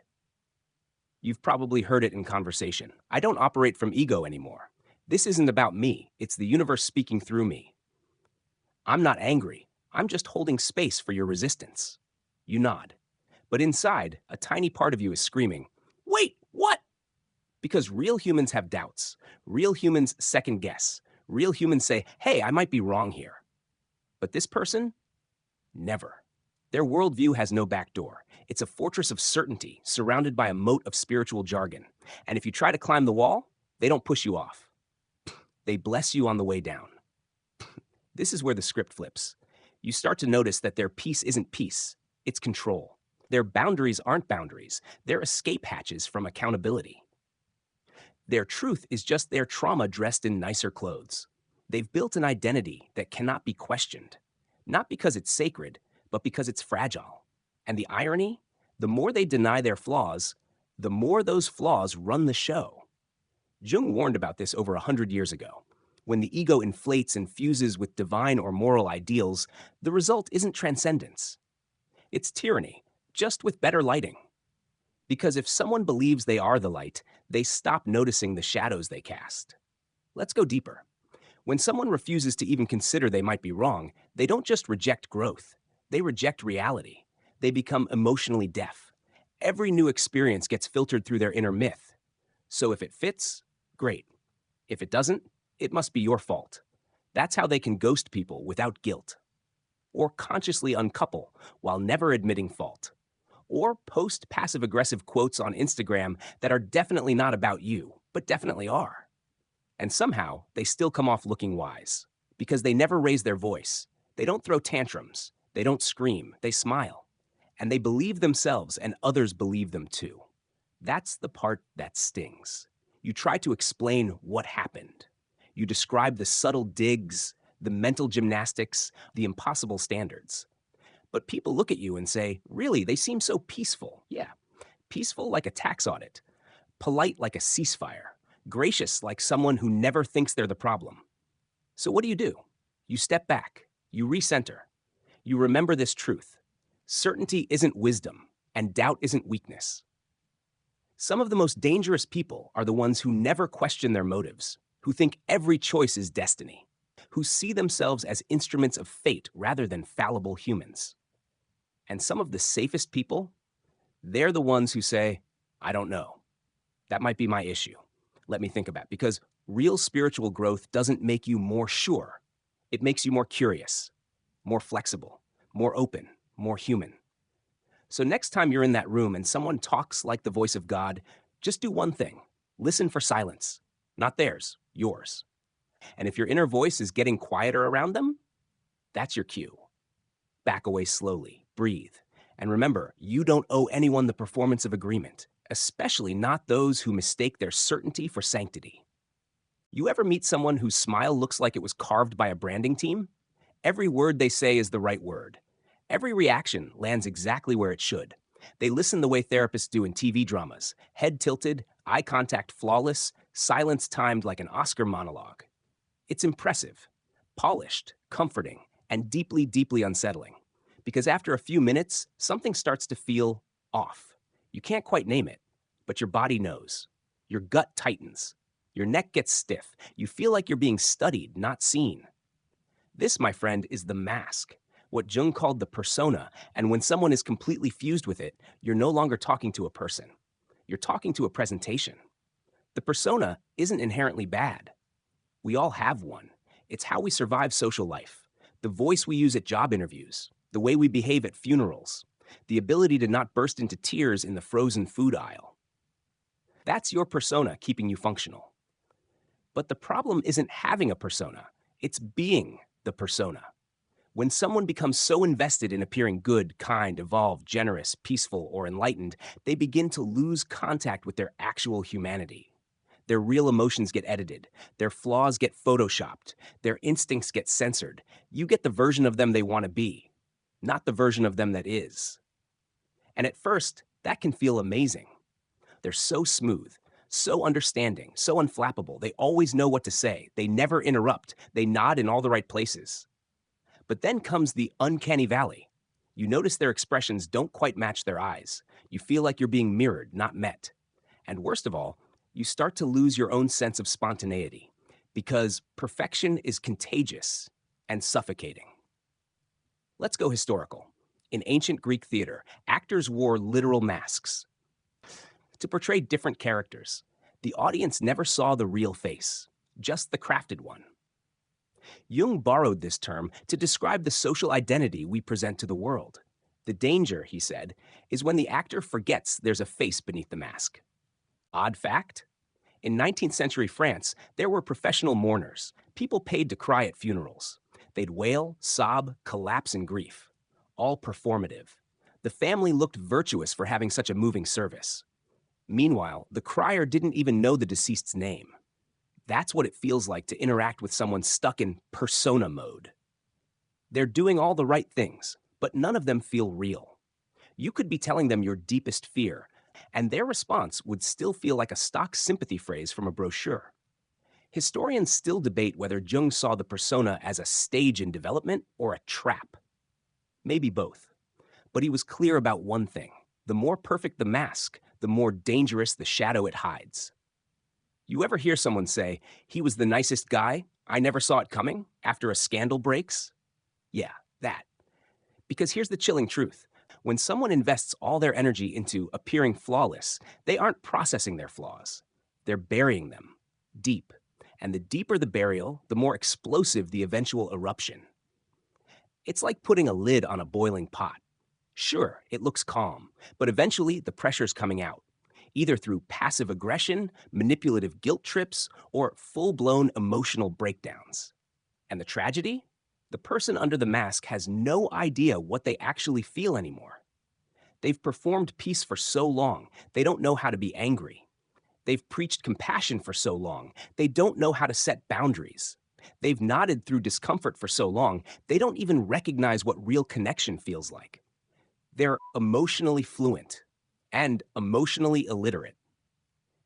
You've probably heard it in conversation. I don't operate from ego anymore. This isn't about me. It's the universe speaking through me. I'm not angry. I'm just holding space for your resistance. You nod. But inside, a tiny part of you is screaming, "Wait, what?" Because real humans have doubts. Real humans second guess. Real humans say, "Hey, I might be wrong here." But this person? Never. Their worldview has no back door. It's a fortress of certainty, surrounded by a moat of spiritual jargon. And if you try to climb the wall, they don't push you off. They bless you on the way down. This is where the script flips. You start to notice that their peace isn't peace, it's control. Their boundaries aren't boundaries, they're escape hatches from accountability. Their truth is just their trauma dressed in nicer clothes. They've built an identity that cannot be questioned, not because it's sacred, but because it's fragile. And the irony? The more they deny their flaws, the more those flaws run the show. Jung warned about this over 100 years ago. When the ego inflates and fuses with divine or moral ideals, the result isn't transcendence. It's tyranny, just with better lighting. Because if someone believes they are the light, they stop noticing the shadows they cast. Let's go deeper. When someone refuses to even consider they might be wrong, they don't just reject growth. They reject reality. They become emotionally deaf. Every new experience gets filtered through their inner myth. So if it fits, great. If it doesn't, it must be your fault. That's how they can ghost people without guilt. Or consciously uncouple while never admitting fault. Or post passive-aggressive quotes on Instagram that are definitely not about you, but definitely are. And somehow, they still come off looking wise. Because they never raise their voice. They don't throw tantrums. They don't scream. They smile. And they believe themselves and others believe them too. That's the part that stings. You try to explain what happened. You describe the subtle digs, the mental gymnastics, the impossible standards. But people look at you and say, really, they seem so peaceful. Yeah, peaceful like a tax audit, polite like a ceasefire, gracious like someone who never thinks they're the problem. So what do? You step back, you recenter, you remember this truth. Certainty isn't wisdom, and doubt isn't weakness. Some of the most dangerous people are the ones who never question their motives, who think every choice is destiny, who see themselves as instruments of fate rather than fallible humans. And some of the safest people, they're the ones who say, I don't know. That might be my issue. Let me think about it. Because real spiritual growth doesn't make you more sure. It makes you more curious, more flexible, more open, more human. So next time you're in that room and someone talks like the voice of God, just do one thing. Listen for silence. Not theirs, yours. And if your inner voice is getting quieter around them, that's your cue. Back away slowly, breathe. And remember, you don't owe anyone the performance of agreement, especially not those who mistake their certainty for sanctity. You ever meet someone whose smile looks like it was carved by a branding team? Every word they say is the right word. Every reaction lands exactly where it should. They listen the way therapists do in TV dramas, head tilted, eye contact flawless, silence timed like an Oscar monologue. It's impressive, polished, comforting, and deeply, deeply unsettling. Because after a few minutes, something starts to feel off. You can't quite name it, but your body knows. Your gut tightens. Your neck gets stiff. You feel like you're being studied, not seen. This, my friend, is the mask, what Jung called the persona, and when someone is completely fused with it, you're no longer talking to a person. You're talking to a presentation. The persona isn't inherently bad. We all have one. It's how we survive social life, the voice we use at job interviews, the way we behave at funerals, the ability to not burst into tears in the frozen food aisle. That's your persona keeping you functional. But the problem isn't having a persona, it's being the persona. When someone becomes so invested in appearing good, kind, evolved, generous, peaceful, or enlightened, they begin to lose contact with their actual humanity. Their real emotions get edited, their flaws get photoshopped, their instincts get censored. You get the version of them they want to be, not the version of them that is. And at first, that can feel amazing. They're so smooth, so understanding, so unflappable. They always know what to say. They never interrupt. They nod in all the right places. But then comes the uncanny valley. You notice their expressions don't quite match their eyes. You feel like you're being mirrored, not met. And worst of all, you start to lose your own sense of spontaneity because perfection is contagious and suffocating. Let's go historical. In ancient Greek theater, actors wore literal masks to portray different characters. The audience never saw the real face, just the crafted one. Jung borrowed this term to describe the social identity we present to the world. The danger, he said, is when the actor forgets there's a face beneath the mask. Odd fact? In 19th century France, there were professional mourners, people paid to cry at funerals. They'd wail, sob, collapse in grief. All performative. The family looked virtuous for having such a moving service. Meanwhile, the crier didn't even know the deceased's name. That's what it feels like to interact with someone stuck in persona mode. They're doing all the right things, but none of them feel real. You could be telling them your deepest fear, and their response would still feel like a stock sympathy phrase from a brochure. Historians still debate whether Jung saw the persona as a stage in development or a trap. Maybe both. But he was clear about one thing. The more perfect the mask, the more dangerous the shadow it hides. You ever hear someone say, he was the nicest guy, I never saw it coming, after a scandal breaks? Yeah, that. Because here's the chilling truth. When someone invests all their energy into appearing flawless, they aren't processing their flaws. They're burying them, deep. And the deeper the burial, the more explosive the eventual eruption. It's like putting a lid on a boiling pot. Sure, it looks calm, but eventually the pressure's coming out, either through passive aggression, manipulative guilt trips, or full-blown emotional breakdowns. And the tragedy? The person under the mask has no idea what they actually feel anymore. They've performed peace for so long, they don't know how to be angry. They've preached compassion for so long, they don't know how to set boundaries. They've nodded through discomfort for so long, they don't even recognize what real connection feels like. They're emotionally fluent and emotionally illiterate.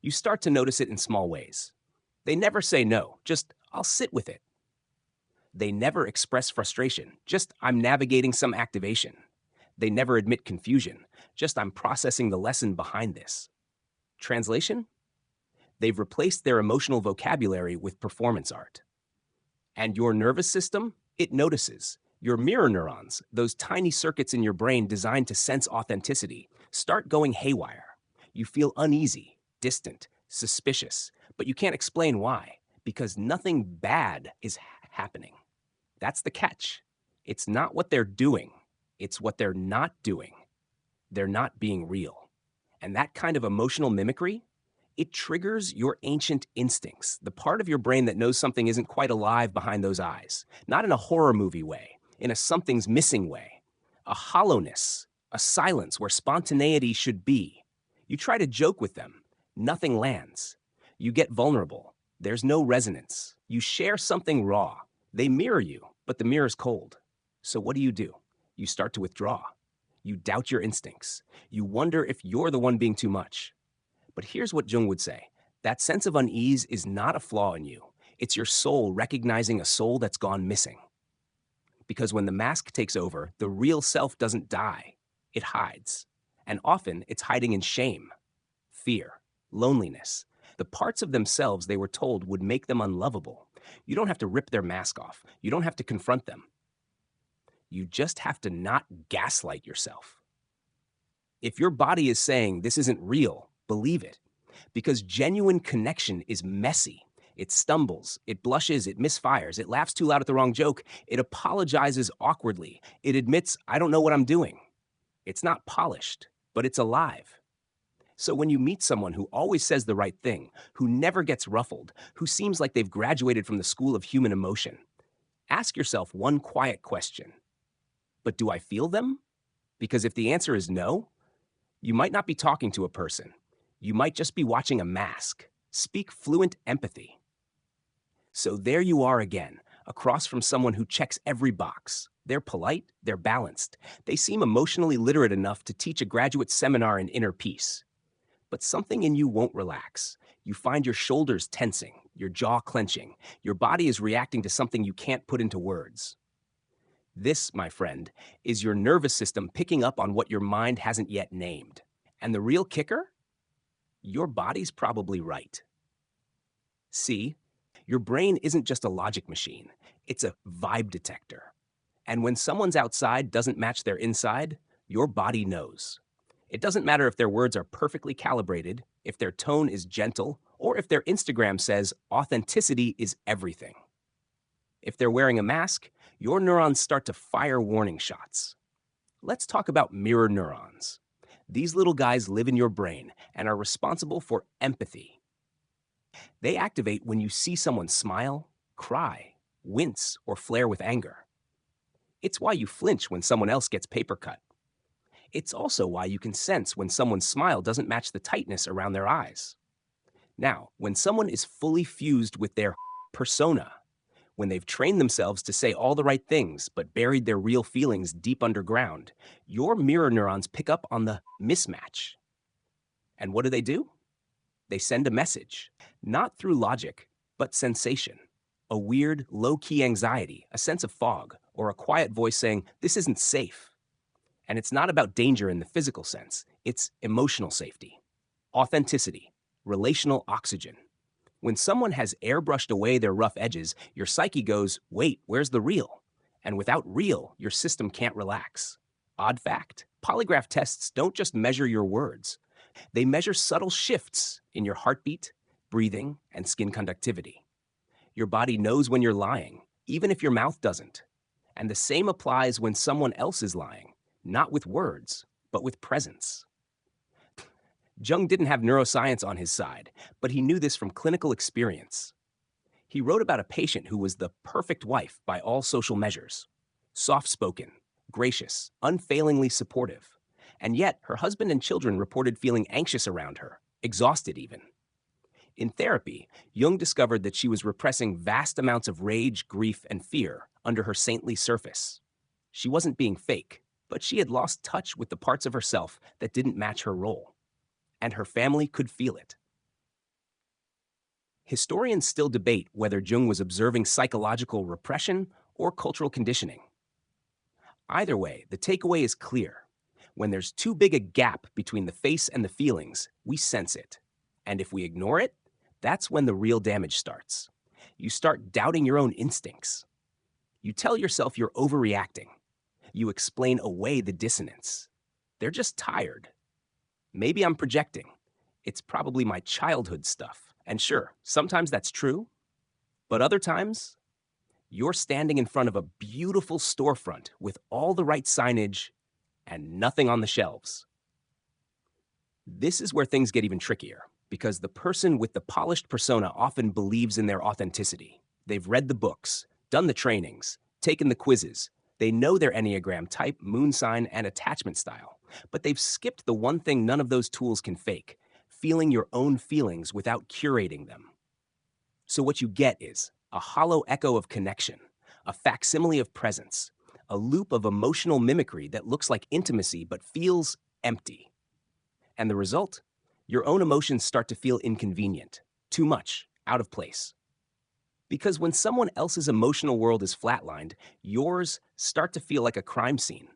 You start to notice it in small ways. They never say no, just, I'll sit with it. They never express frustration, just, I'm navigating some activation. They never admit confusion, just, I'm processing the lesson behind this. Translation? They've replaced their emotional vocabulary with performance art. And your nervous system? It notices. Your mirror neurons, those tiny circuits in your brain designed to sense authenticity, start going haywire. You feel uneasy, distant, suspicious, but you can't explain why, because nothing bad is happening. That's the catch. It's not what they're doing, it's what they're not doing. They're not being real. And that kind of emotional mimicry, it triggers your ancient instincts, the part of your brain that knows something isn't quite alive behind those eyes, not in a horror movie way, in a something's missing way, a hollowness, a silence where spontaneity should be. You try to joke with them, nothing lands. You get vulnerable, there's no resonance. You share something raw. They mirror you, but the mirror's cold. So what do? You start to withdraw. You doubt your instincts. You wonder if you're the one being too much. But here's what Jung would say. That sense of unease is not a flaw in you. It's your soul recognizing a soul that's gone missing. Because when the mask takes over, the real self doesn't die. It hides. And often it's hiding in shame, fear, loneliness, the parts of themselves they were told would make them unlovable. You don't have to rip their mask off. You don't have to confront them. You just have to not gaslight yourself. If your body is saying this isn't real, believe it. Because genuine connection is messy. It stumbles, it blushes, it misfires, it laughs too loud at the wrong joke, it apologizes awkwardly, it admits, I don't know what I'm doing. It's not polished, but it's alive. So when you meet someone who always says the right thing, who never gets ruffled, who seems like they've graduated from the school of human emotion, ask yourself one quiet question. But do I feel them? Because if the answer is no, you might not be talking to a person. You might just be watching a mask. Speak fluent empathy. So there you are again, across from someone who checks every box. They're polite, they're balanced. They seem emotionally literate enough to teach a graduate seminar in inner peace. But something in you won't relax. You find your shoulders tensing, your jaw clenching. Your body is reacting to something you can't put into words. This, my friend, is your nervous system picking up on what your mind hasn't yet named. And the real kicker? Your body's probably right. See, your brain isn't just a logic machine, it's a vibe detector. And when someone's outside doesn't match their inside, your body knows. It doesn't matter if their words are perfectly calibrated, if their tone is gentle, or if their Instagram says authenticity is everything. If they're wearing a mask, your neurons start to fire warning shots. Let's talk about mirror neurons. These little guys live in your brain and are responsible for empathy. They activate when you see someone smile, cry, wince, or flare with anger. It's why you flinch when someone else gets paper cut. It's also why you can sense when someone's smile doesn't match the tightness around their eyes. Now, when someone is fully fused with their persona, when they've trained themselves to say all the right things but buried their real feelings deep underground, your mirror neurons pick up on the mismatch. And what do? They send a message, not through logic, but sensation. A weird, low-key anxiety, a sense of fog, or a quiet voice saying, this isn't safe. And it's not about danger in the physical sense, it's emotional safety, authenticity, relational oxygen. When someone has airbrushed away their rough edges, your psyche goes, wait, where's the real? And without real, your system can't relax. Odd fact, polygraph tests don't just measure your words. They measure subtle shifts in your heartbeat, breathing, and skin conductivity. Your body knows when you're lying, even if your mouth doesn't. And the same applies when someone else is lying, not with words, but with presence. Jung didn't have neuroscience on his side, but he knew this from clinical experience. He wrote about a patient who was the perfect wife by all social measures. Soft-spoken, gracious, unfailingly supportive. And yet, her husband and children reported feeling anxious around her, exhausted even. In therapy, Jung discovered that she was repressing vast amounts of rage, grief, and fear under her saintly surface. She wasn't being fake, but she had lost touch with the parts of herself that didn't match her role. And her family could feel it. Historians still debate whether Jung was observing psychological repression or cultural conditioning. Either way, the takeaway is clear. When there's too big a gap between the face and the feelings, we sense it. And if we ignore it, that's when the real damage starts. You start doubting your own instincts. You tell yourself you're overreacting. You explain away the dissonance. They're just tired. Maybe I'm projecting. It's probably my childhood stuff. And sure, sometimes that's true. But other times, you're standing in front of a beautiful storefront with all the right signage and nothing on the shelves. This is where things get even trickier, because the person with the polished persona often believes in their authenticity. They've read the books, done the trainings, taken the quizzes. They know their Enneagram type, moon sign, and attachment style. But they've skipped the one thing none of those tools can fake: feeling your own feelings without curating them. So what you get is a hollow echo of connection, a facsimile of presence, a loop of emotional mimicry that looks like intimacy but feels empty. And the result? Your own emotions start to feel inconvenient, too much, out of place. Because when someone else's emotional world is flatlined, yours start to feel like a crime scene.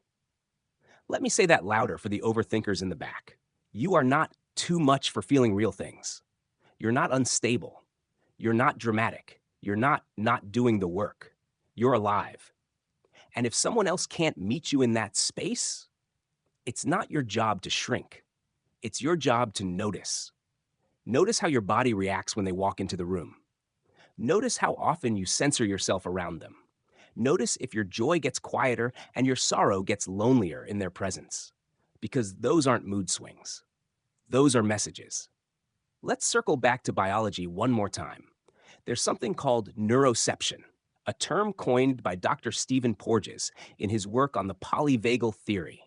Let me say that louder for the overthinkers in the back. You are not too much for feeling real things. You're not unstable. You're not dramatic. You're not doing the work. You're alive. And if someone else can't meet you in that space, it's not your job to shrink. It's your job to notice. Notice how your body reacts when they walk into the room. Notice how often you censor yourself around them. Notice if your joy gets quieter and your sorrow gets lonelier in their presence. Because those aren't mood swings. Those are messages. Let's circle back to biology one more time. There's something called neuroception, a term coined by Dr. Stephen Porges in his work on the polyvagal theory.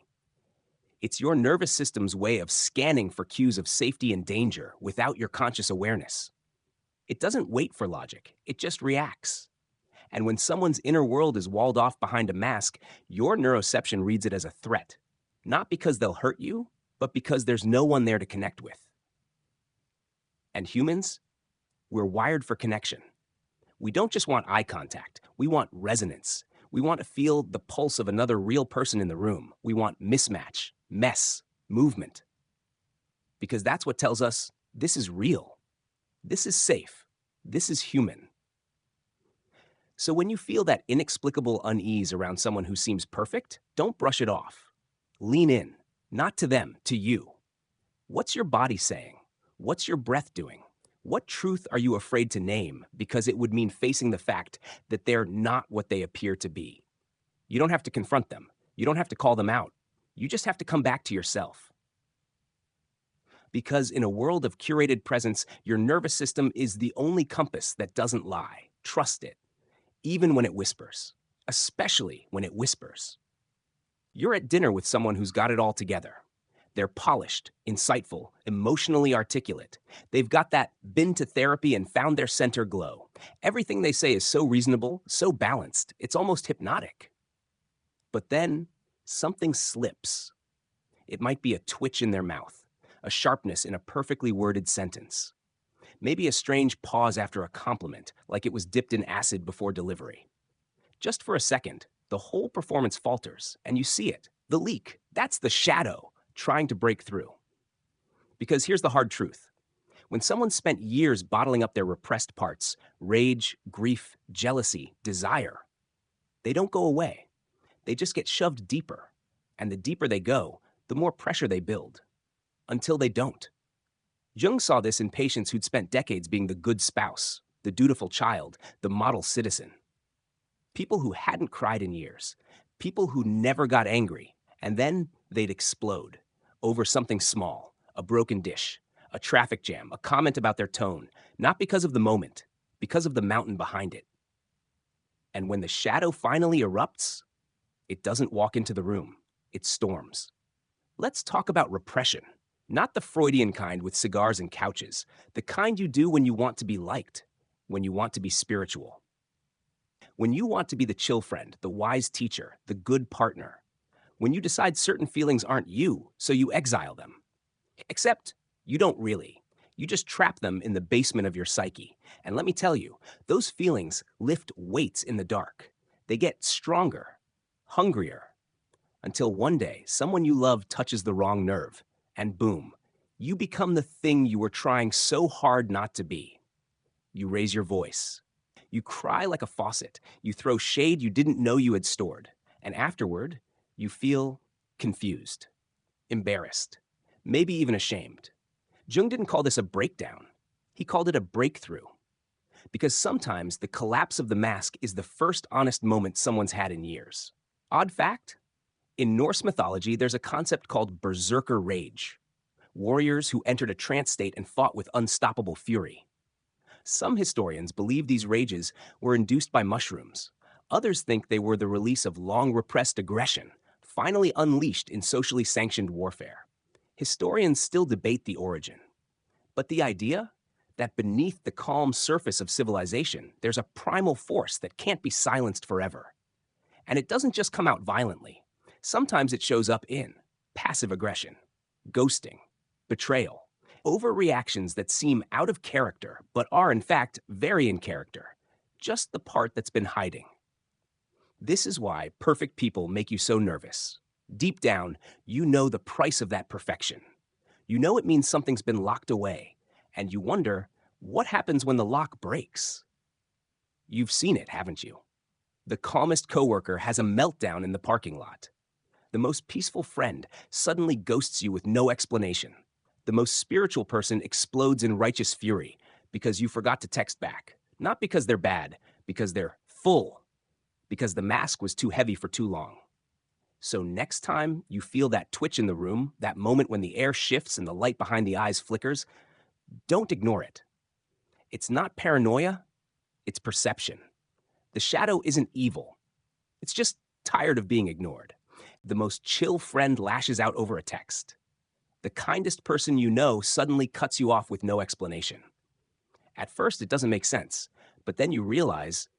It's your nervous system's way of scanning for cues of safety and danger without your conscious awareness. It doesn't wait for logic, it just reacts. And when someone's inner world is walled off behind a mask, your neuroception reads it as a threat. Not because they'll hurt you, but because there's no one there to connect with. And humans, we're wired for connection. We don't just want eye contact, we want resonance. We want to feel the pulse of another real person in the room. We want mismatch, mess, movement. Because that's what tells us this is real. This is safe. This is human. So when you feel that inexplicable unease around someone who seems perfect, don't brush it off. Lean in, not to them, to you. What's your body saying? What's your breath doing? What truth are you afraid to name because it would mean facing the fact that they're not what they appear to be? You don't have to confront them. You don't have to call them out. You just have to come back to yourself. Because in a world of curated presence, your nervous system is the only compass that doesn't lie. Trust it, even when it whispers, especially when it whispers. You're at dinner with someone who's got it all together. They're polished, insightful, emotionally articulate. They've got that been to therapy and found their center glow. Everything they say is so reasonable, so balanced, it's almost hypnotic. But then something slips. It might be a twitch in their mouth, a sharpness in a perfectly worded sentence. Maybe a strange pause after a compliment, like it was dipped in acid before delivery. Just for a second, the whole performance falters, and you see it, the leak. That's the shadow trying to break through. Because here's the hard truth. When someone spent years bottling up their repressed parts, rage, grief, jealousy, desire, they don't go away. They just get shoved deeper. And the deeper they go, the more pressure they build. Until they don't. Jung saw this in patients who'd spent decades being the good spouse, the dutiful child, the model citizen. People who hadn't cried in years. People who never got angry. And then they'd explode over something small, a broken dish, a traffic jam, a comment about their tone, not because of the moment, because of the mountain behind it. And when the shadow finally erupts, it doesn't walk into the room, it storms. Let's talk about repression. Not the Freudian kind with cigars and couches, the kind you do when you want to be liked, when you want to be spiritual, when you want to be the chill friend, the wise teacher, the good partner, when you decide certain feelings aren't you, so you exile them. Except you don't really. You just trap them in the basement of your psyche. And let me tell you, those feelings lift weights in the dark. They get stronger, hungrier, until one day someone you love touches the wrong nerve, and boom, you become the thing you were trying so hard not to be. You raise your voice. You cry like a faucet. You throw shade you didn't know you had stored. And afterward, you feel confused, embarrassed, maybe even ashamed. Jung didn't call this a breakdown. He called it a breakthrough. Because sometimes the collapse of the mask is the first honest moment someone's had in years. Odd fact? In Norse mythology, there's a concept called berserker rage. Warriors who entered a trance state and fought with unstoppable fury. Some historians believe these rages were induced by mushrooms. Others think they were the release of long-repressed aggression, finally unleashed in socially sanctioned warfare. Historians still debate the origin. But the idea that beneath the calm surface of civilization, there's a primal force that can't be silenced forever. And it doesn't just come out violently. Sometimes it shows up in passive aggression, ghosting, betrayal, overreactions that seem out of character but are in fact very in character, just the part that's been hiding. This is why perfect people make you so nervous. Deep down, you know the price of that perfection. You know it means something's been locked away, and you wonder, what happens when the lock breaks? You've seen it, haven't you? The calmest coworker has a meltdown in the parking lot. The most peaceful friend suddenly ghosts you with no explanation. The most spiritual person explodes in righteous fury because you forgot to text back. Not because they're bad, because they're full. Because the mask was too heavy for too long. So next time you feel that twitch in the room, that moment when the air shifts and the light behind the eyes flickers, don't ignore it. It's not paranoia, it's perception. The shadow isn't evil. It's just tired of being ignored. The most chill friend lashes out over a text. The kindest person you know suddenly cuts you off with no explanation. At first, it doesn't make sense, but then you realize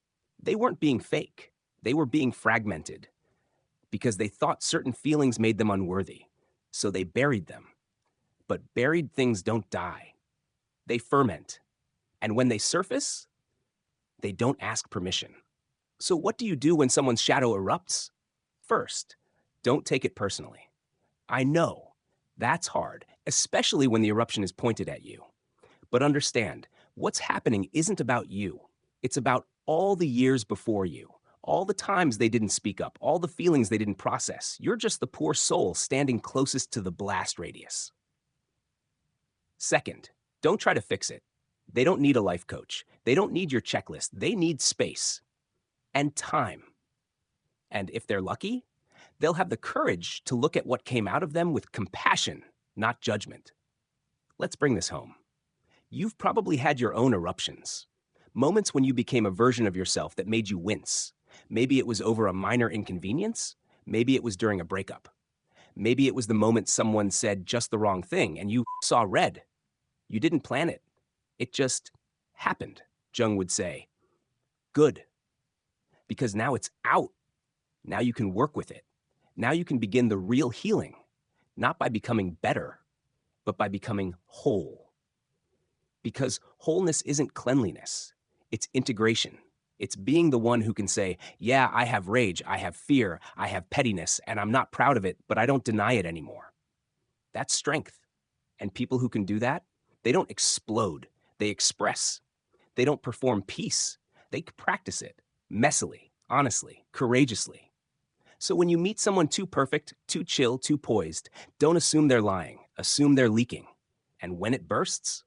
they weren't being fake. They were being fragmented because they thought certain feelings made them unworthy, so they buried them. But buried things don't die. They ferment, and when they surface, they don't ask permission. So what do you do when someone's shadow erupts? First, don't take it personally. I know, that's hard, especially when the eruption is pointed at you. But understand, what's happening isn't about you. It's about all the years before you, all the times they didn't speak up, all the feelings they didn't process. You're just the poor soul standing closest to the blast radius. Second, don't try to fix it. They don't need a life coach. They don't need your checklist. They need space and time. And if they're lucky, they'll have the courage to look at what came out of them with compassion, not judgment. Let's bring this home. You've probably had your own eruptions. Moments when you became a version of yourself that made you wince. Maybe it was over a minor inconvenience. Maybe it was during a breakup. Maybe it was the moment someone said just the wrong thing and you saw red. You didn't plan it. It just happened, Jung would say. Good. Because now it's out. Now you can work with it. Now you can begin the real healing, not by becoming better, but by becoming whole. Because wholeness isn't cleanliness, it's integration. It's being the one who can say, yeah, I have rage, I have fear, I have pettiness, and I'm not proud of it, but I don't deny it anymore. That's strength. And people who can do that, they don't explode, they express. They don't perform peace, they practice it, messily, honestly, courageously. So when you meet someone too perfect, too chill, too poised, don't assume they're lying, assume they're leaking. And when it bursts,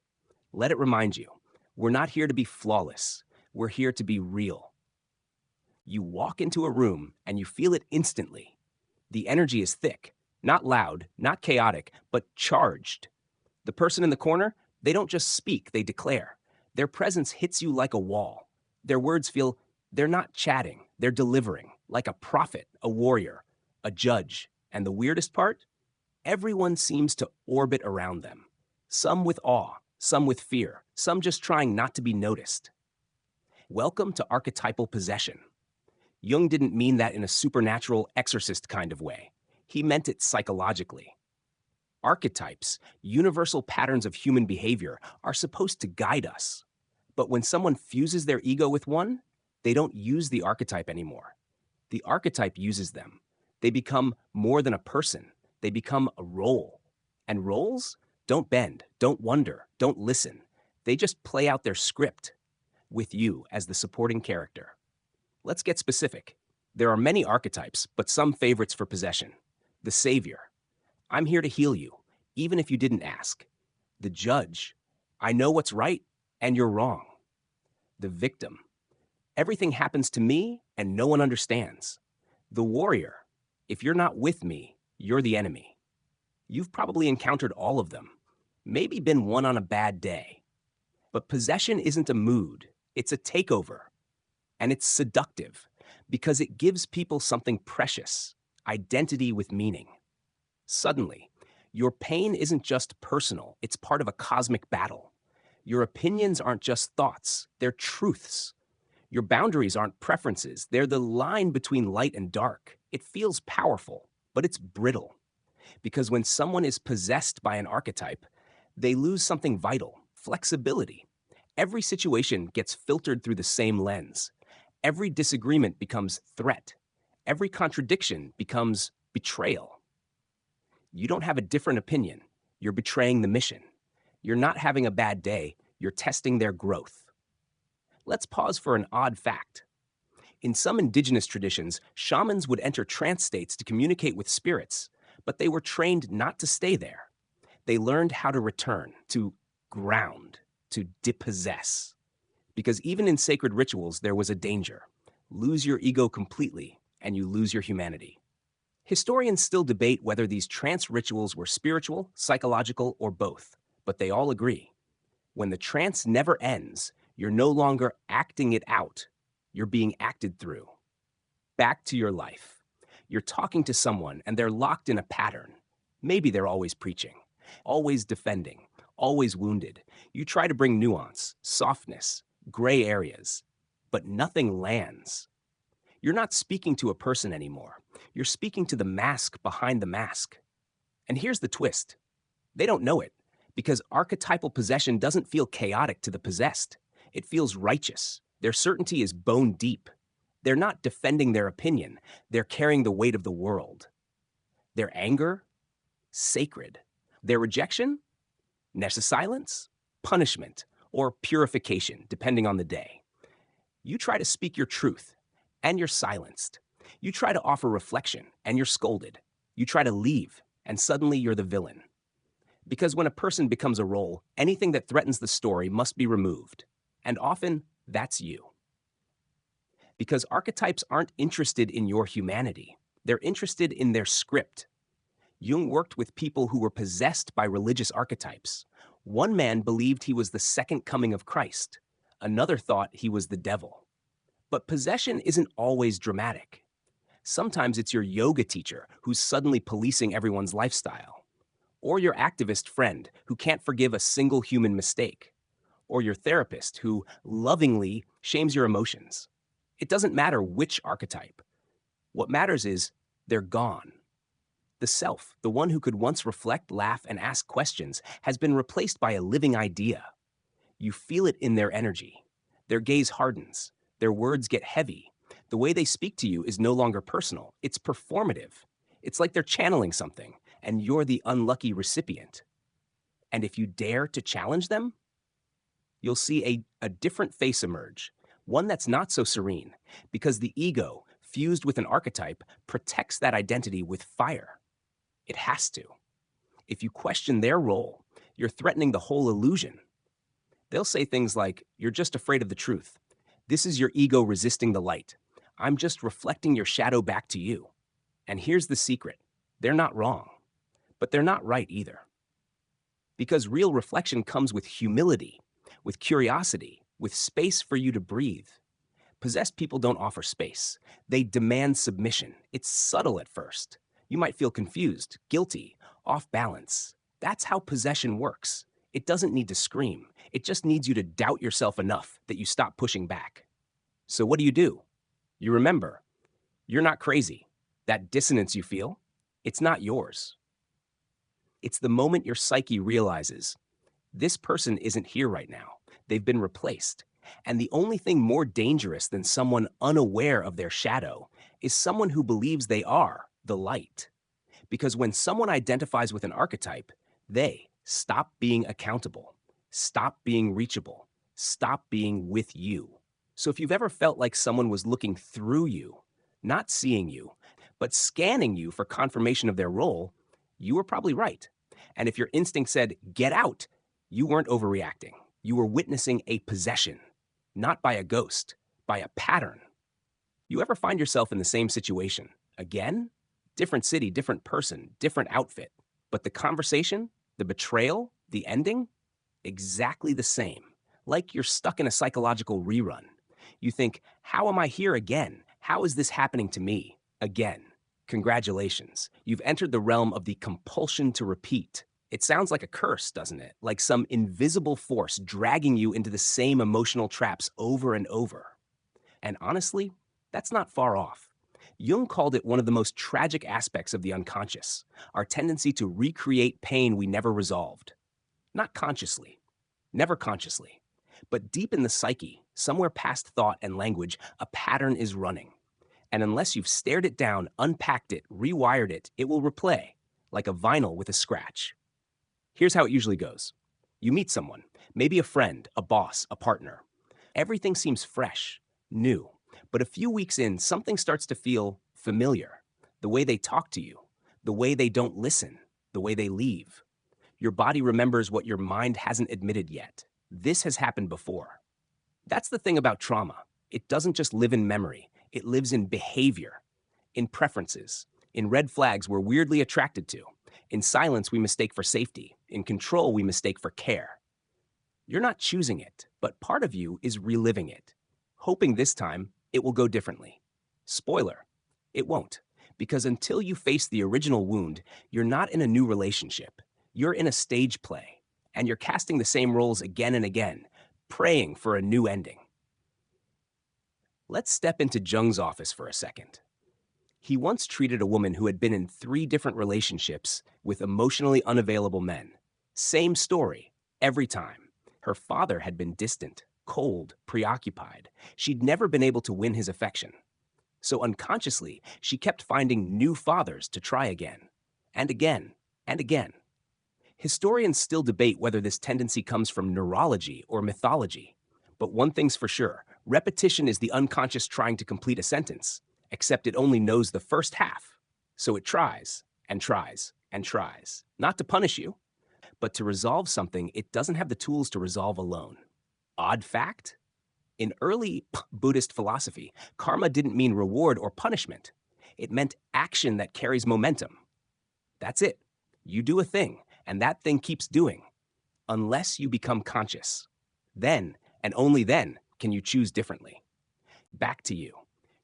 let it remind you, we're not here to be flawless, we're here to be real. You walk into a room and you feel it instantly. The energy is thick, not loud, not chaotic, but charged. The person in the corner, they don't just speak, they declare. Their presence hits you like a wall. Their words feel, they're not chatting, they're delivering, like a prophet, a warrior, a judge. And the weirdest part? Everyone seems to orbit around them, some with awe, some with fear, some just trying not to be noticed. Welcome to archetypal possession. Jung didn't mean that in a supernatural exorcist kind of way. He meant it psychologically. Archetypes, universal patterns of human behavior, are supposed to guide us. But when someone fuses their ego with one, they don't use the archetype anymore. The archetype uses them. They become more than a person. They become a role. And roles don't bend, don't wonder, don't listen. They just play out their script with you as the supporting character. Let's get specific. There are many archetypes, but some favorites for possession. The savior. I'm here to heal you, even if you didn't ask. The judge. I know what's right, and you're wrong. The victim. Everything happens to me, and no one understands. The warrior. If you're not with me, you're the enemy. You've probably encountered all of them. Maybe been one on a bad day. But possession isn't a mood. It's a takeover. And it's seductive because it gives people something precious, identity with meaning. Suddenly, your pain isn't just personal, it's part of a cosmic battle. Your opinions aren't just thoughts, they're truths. Your boundaries aren't preferences, they're the line between light and dark. It feels powerful, but it's brittle. Because when someone is possessed by an archetype, they lose something vital, flexibility. Every situation gets filtered through the same lens. Every disagreement becomes threat. Every contradiction becomes betrayal. You don't have a different opinion. You're betraying the mission. You're not having a bad day. You're testing their growth. Let's pause for an odd fact. In some indigenous traditions, shamans would enter trance states to communicate with spirits, but they were trained not to stay there. They learned how to return, to ground, to depossess. Because even in sacred rituals, there was a danger. Lose your ego completely, and you lose your humanity. Historians still debate whether these trance rituals were spiritual, psychological, or both, but they all agree. When the trance never ends, you're no longer acting it out. You're being acted through. Back to your life. You're talking to someone, and they're locked in a pattern. Maybe they're always preaching, always defending, always wounded. You try to bring nuance, softness, gray areas, but nothing lands. You're not speaking to a person anymore. You're speaking to the mask behind the mask. And here's the twist. They don't know it, because archetypal possession doesn't feel chaotic to the possessed. It feels righteous. Their certainty is bone deep. They're not defending their opinion. They're carrying the weight of the world. Their anger? Sacred. Their rejection? Silence? Punishment, or purification, depending on the day. You try to speak your truth, and you're silenced. You try to offer reflection, and you're scolded. You try to leave, and suddenly you're the villain. Because when a person becomes a role, anything that threatens the story must be removed. And often, that's you. Because archetypes aren't interested in your humanity. They're interested in their script. Jung worked with people who were possessed by religious archetypes. One man believed he was the second coming of Christ. Another thought he was the devil. But possession isn't always dramatic. Sometimes it's your yoga teacher who's suddenly policing everyone's lifestyle. Or your activist friend who can't forgive a single human mistake. Or your therapist who lovingly shames your emotions. It doesn't matter which archetype. What matters is they're gone. The self, the one who could once reflect, laugh, and ask questions, has been replaced by a living idea. You feel it in their energy. Their gaze hardens. Their words get heavy. The way they speak to you is no longer personal. It's performative. It's like they're channeling something, and you're the unlucky recipient. And if you dare to challenge them, you'll see a different face emerge, one that's not so serene, because the ego, fused with an archetype, protects that identity with fire. It has to. If you question their role, you're threatening the whole illusion. They'll say things like, "You're just afraid of the truth. This is your ego resisting the light. I'm just reflecting your shadow back to you." And here's the secret. They're not wrong, but they're not right either. Because real reflection comes with humility, with curiosity, with space for you to breathe. Possessed people don't offer space. They demand submission. It's subtle at first. You might feel confused, guilty, off balance. That's how possession works. It doesn't need to scream. It just needs you to doubt yourself enough that you stop pushing back. So what do? You remember, you're not crazy. That dissonance you feel, it's not yours. It's the moment your psyche realizes this person isn't here right now. They've been replaced. And the only thing more dangerous than someone unaware of their shadow is someone who believes they are the light. Because when someone identifies with an archetype, they stop being accountable, stop being reachable, stop being with you. So if you've ever felt like someone was looking through you, not seeing you, but scanning you for confirmation of their role, you were probably right. And if your instinct said, get out, you weren't overreacting. You were witnessing a possession, not by a ghost, by a pattern. You ever find yourself in the same situation? Again? Different city, different person, different outfit. But the conversation, the betrayal, the ending? Exactly the same. Like you're stuck in a psychological rerun. You think, how am I here again? How is this happening to me again? Congratulations. You've entered the realm of the compulsion to repeat. It sounds like a curse, doesn't it? Like some invisible force dragging you into the same emotional traps over and over. And honestly, that's not far off. Jung called it one of the most tragic aspects of the unconscious, our tendency to recreate pain we never resolved. Not consciously, never consciously, but deep in the psyche, somewhere past thought and language, a pattern is running. And unless you've stared it down, unpacked it, rewired it, it will replay, like a vinyl with a scratch. Here's how it usually goes. You meet someone, maybe a friend, a boss, a partner. Everything seems fresh, new, but a few weeks in, something starts to feel familiar. The way they talk to you, the way they don't listen, the way they leave. Your body remembers what your mind hasn't admitted yet. This has happened before. That's the thing about trauma. It doesn't just live in memory. It lives in behavior, in preferences, in red flags we're weirdly attracted to. In silence we mistake for safety. In control we mistake for care. You're not choosing it, but part of you is reliving it, hoping this time it will go differently. Spoiler, it won't, because until you face the original wound, you're not in a new relationship. You're in a stage play, and you're casting the same roles again and again, praying for a new ending. Let's step into Jung's office for a second. He once treated a woman who had been in 3 different relationships with emotionally unavailable men. Same story, every time. Her father had been distant, cold, preoccupied. She'd never been able to win his affection. So unconsciously, she kept finding new fathers to try again, and again, and again. Historians still debate whether this tendency comes from neurology or mythology. But one thing's for sure, repetition is the unconscious trying to complete a sentence, except it only knows the first half. So it tries, and tries, and tries. Not to punish you, but to resolve something it doesn't have the tools to resolve alone. Odd fact? In early Buddhist philosophy, karma didn't mean reward or punishment. It meant action that carries momentum. That's it. You do a thing, and that thing keeps doing, unless you become conscious. Then, and only then, can you choose differently. Back to you.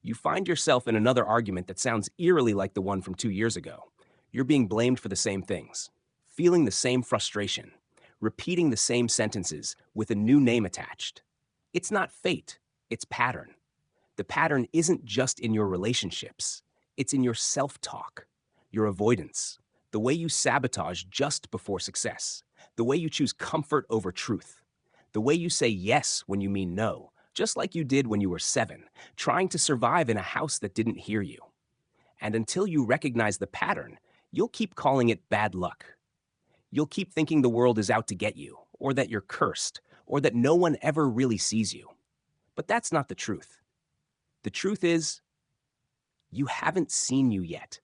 You find yourself in another argument that sounds eerily like the one from 2 years ago. You're being blamed for the same things, feeling the same frustration, repeating the same sentences with a new name attached. It's not fate, it's pattern. The pattern isn't just in your relationships, it's in your self-talk, your avoidance, the way you sabotage just before success, the way you choose comfort over truth, the way you say yes when you mean no, just like you did when you were 7, trying to survive in a house that didn't hear you. And until you recognize the pattern, you'll keep calling it bad luck. You'll keep thinking the world is out to get you, or that you're cursed, or that no one ever really sees you. But that's not the truth. The truth is, you haven't seen you yet.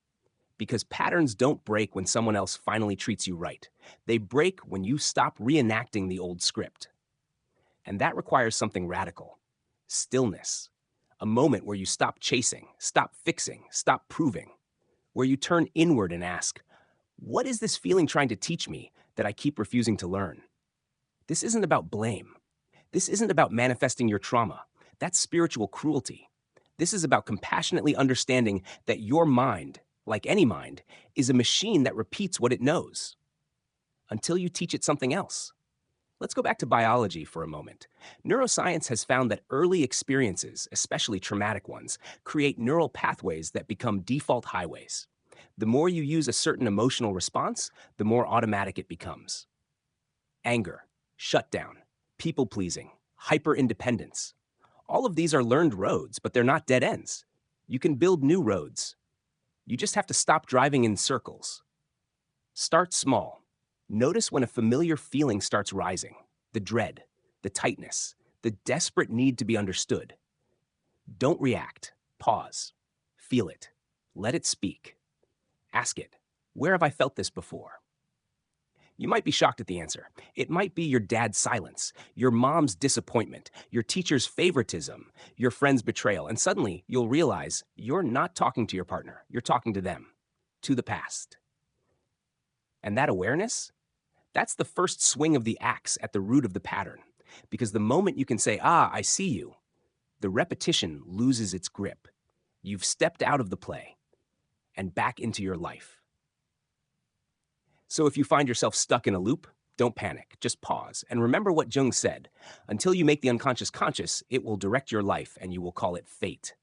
Because patterns don't break when someone else finally treats you right. They break when you stop reenacting the old script. And that requires something radical. Stillness. A moment where you stop chasing, stop fixing, stop proving. Where you turn inward and ask, what is this feeling trying to teach me that I keep refusing to learn? This isn't about blame. This isn't about manifesting your trauma. That's spiritual cruelty. This is about compassionately understanding that your mind, like any mind, is a machine that repeats what it knows until you teach it something else. Let's go back to biology for a moment. Neuroscience has found that early experiences, especially traumatic ones, create neural pathways that become default highways. The more you use a certain emotional response, the more automatic it becomes. Anger, shutdown, people pleasing, hyper independence. All of these are learned roads, but they're not dead ends. You can build new roads. You just have to stop driving in circles. Start small. Notice when a familiar feeling starts rising, the dread, the tightness, the desperate need to be understood. Don't react. Pause. Feel it. Let it speak. Ask it, where have I felt this before? You might be shocked at the answer. It might be your dad's silence, your mom's disappointment, your teacher's favoritism, your friend's betrayal, and suddenly you'll realize you're not talking to your partner, you're talking to them, to the past. And that awareness, that's the first swing of the axe at the root of the pattern. Because the moment you can say, I see you, the repetition loses its grip. You've stepped out of the play and back into your life. So if you find yourself stuck in a loop, don't panic, just pause. And remember what Jung said, until you make the unconscious conscious, it will direct your life and you will call it fate.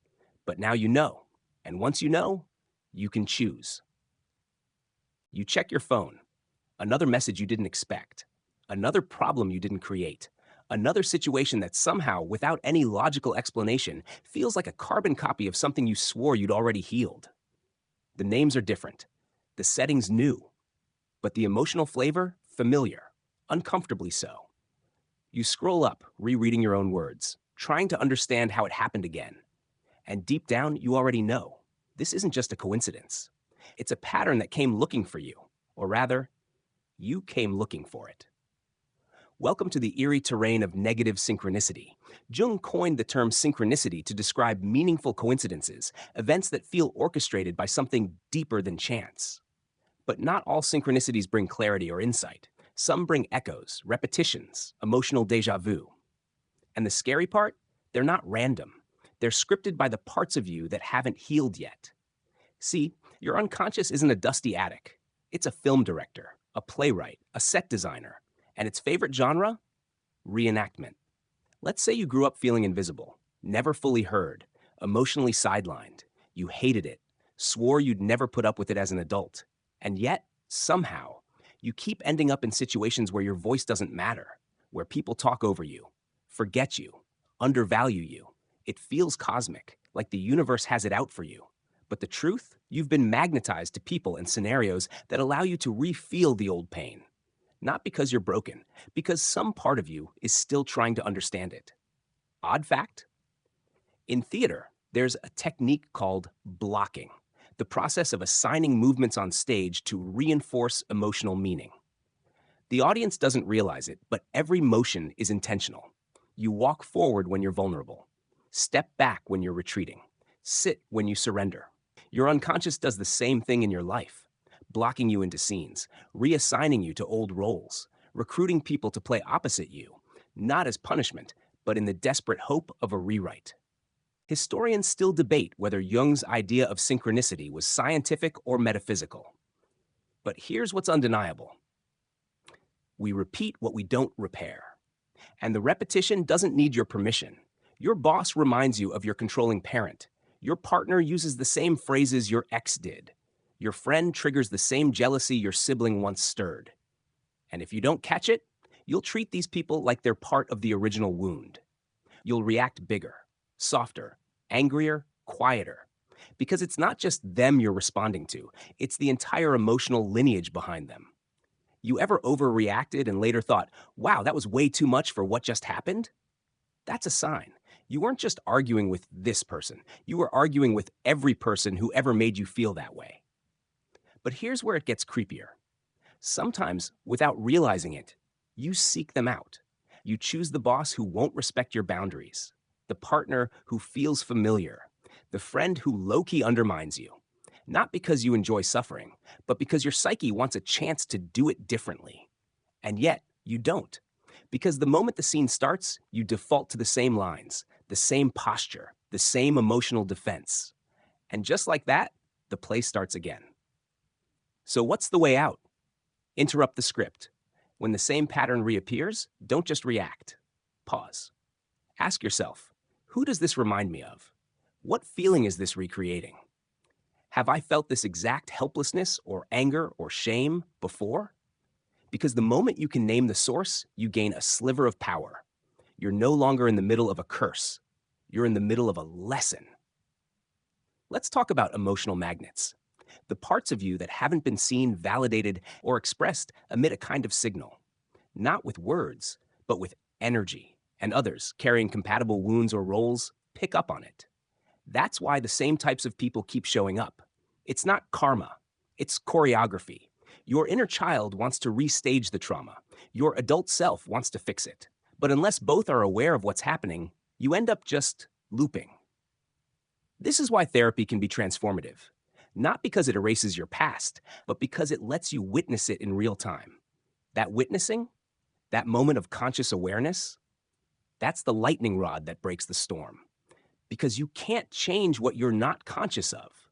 But now you know, and once you know, you can choose. You check your phone, another message you didn't expect, another problem you didn't create, another situation that somehow, without any logical explanation, feels like a carbon copy of something you swore you'd already healed. The names are different, the settings new, but the emotional flavor, familiar, uncomfortably so. You scroll up, rereading your own words, trying to understand how it happened again. And deep down, you already know. This isn't just a coincidence. It's a pattern that came looking for you, or rather, you came looking for it. Welcome to the eerie terrain of negative synchronicity. Jung coined the term synchronicity to describe meaningful coincidences, events that feel orchestrated by something deeper than chance. But not all synchronicities bring clarity or insight. Some bring echoes, repetitions, emotional déjà vu. And the scary part? They're not random. They're scripted by the parts of you that haven't healed yet. See, your unconscious isn't a dusty attic. It's a film director, a playwright, a set designer. And its favorite genre? Reenactment. Let's say you grew up feeling invisible, never fully heard, emotionally sidelined. You hated it, swore you'd never put up with it as an adult. And yet, somehow, you keep ending up in situations where your voice doesn't matter, where people talk over you, forget you, undervalue you. It feels cosmic, like the universe has it out for you. But the truth? You've been magnetized to people and scenarios that allow you to re-feel the old pain. Not because you're broken, because some part of you is still trying to understand it. Odd fact? In theater, there's a technique called blocking, the process of assigning movements on stage to reinforce emotional meaning. The audience doesn't realize it, but every motion is intentional. You walk forward when you're vulnerable, step back when you're retreating, sit when you surrender. Your unconscious does the same thing in your life, blocking you into scenes, reassigning you to old roles, recruiting people to play opposite you, not as punishment, but in the desperate hope of a rewrite. Historians still debate whether Jung's idea of synchronicity was scientific or metaphysical. But here's what's undeniable. We repeat what we don't repair. And the repetition doesn't need your permission. Your boss reminds you of your controlling parent. Your partner uses the same phrases your ex did. Your friend triggers the same jealousy your sibling once stirred. And if you don't catch it, you'll treat these people like they're part of the original wound. You'll react bigger, softer, angrier, quieter. Because it's not just them you're responding to, it's the entire emotional lineage behind them. You ever overreacted and later thought, wow, that was way too much for what just happened? That's a sign. You weren't just arguing with this person. You were arguing with every person who ever made you feel that way. But here's where it gets creepier. Sometimes, without realizing it, you seek them out. You choose the boss who won't respect your boundaries, the partner who feels familiar, the friend who low-key undermines you. Not because you enjoy suffering, but because your psyche wants a chance to do it differently. And yet, you don't. Because the moment the scene starts, you default to the same lines, the same posture, the same emotional defense. And just like that, the play starts again. So what's the way out? Interrupt the script. When the same pattern reappears, don't just react. Pause. Ask yourself, who does this remind me of? What feeling is this recreating? Have I felt this exact helplessness or anger or shame before? Because the moment you can name the source, you gain a sliver of power. You're no longer in the middle of a curse. You're in the middle of a lesson. Let's talk about emotional magnets. The parts of you that haven't been seen, validated, or expressed emit a kind of signal. Not with words, but with energy. And others, carrying compatible wounds or roles, pick up on it. That's why the same types of people keep showing up. It's not karma. It's choreography. Your inner child wants to restage the trauma. Your adult self wants to fix it. But unless both are aware of what's happening, you end up just looping. This is why therapy can be transformative. Not because it erases your past, but because it lets you witness it in real time. That witnessing, that moment of conscious awareness, that's the lightning rod that breaks the storm. Because you can't change what you're not conscious of.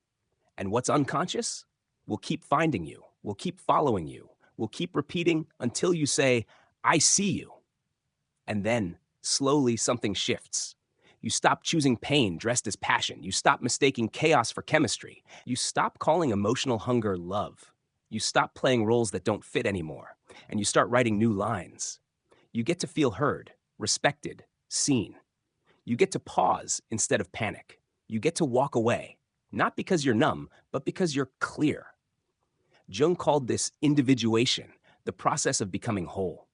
And what's unconscious will keep finding you, will keep following you, will keep repeating until you say, I see you. And then, slowly, something shifts. You stop choosing pain dressed as passion. You stop mistaking chaos for chemistry. You stop calling emotional hunger love. You stop playing roles that don't fit anymore. And you start writing new lines. You get to feel heard, respected, seen. You get to pause instead of panic. You get to walk away, not because you're numb, but because you're clear. Jung called this individuation, the process of becoming whole.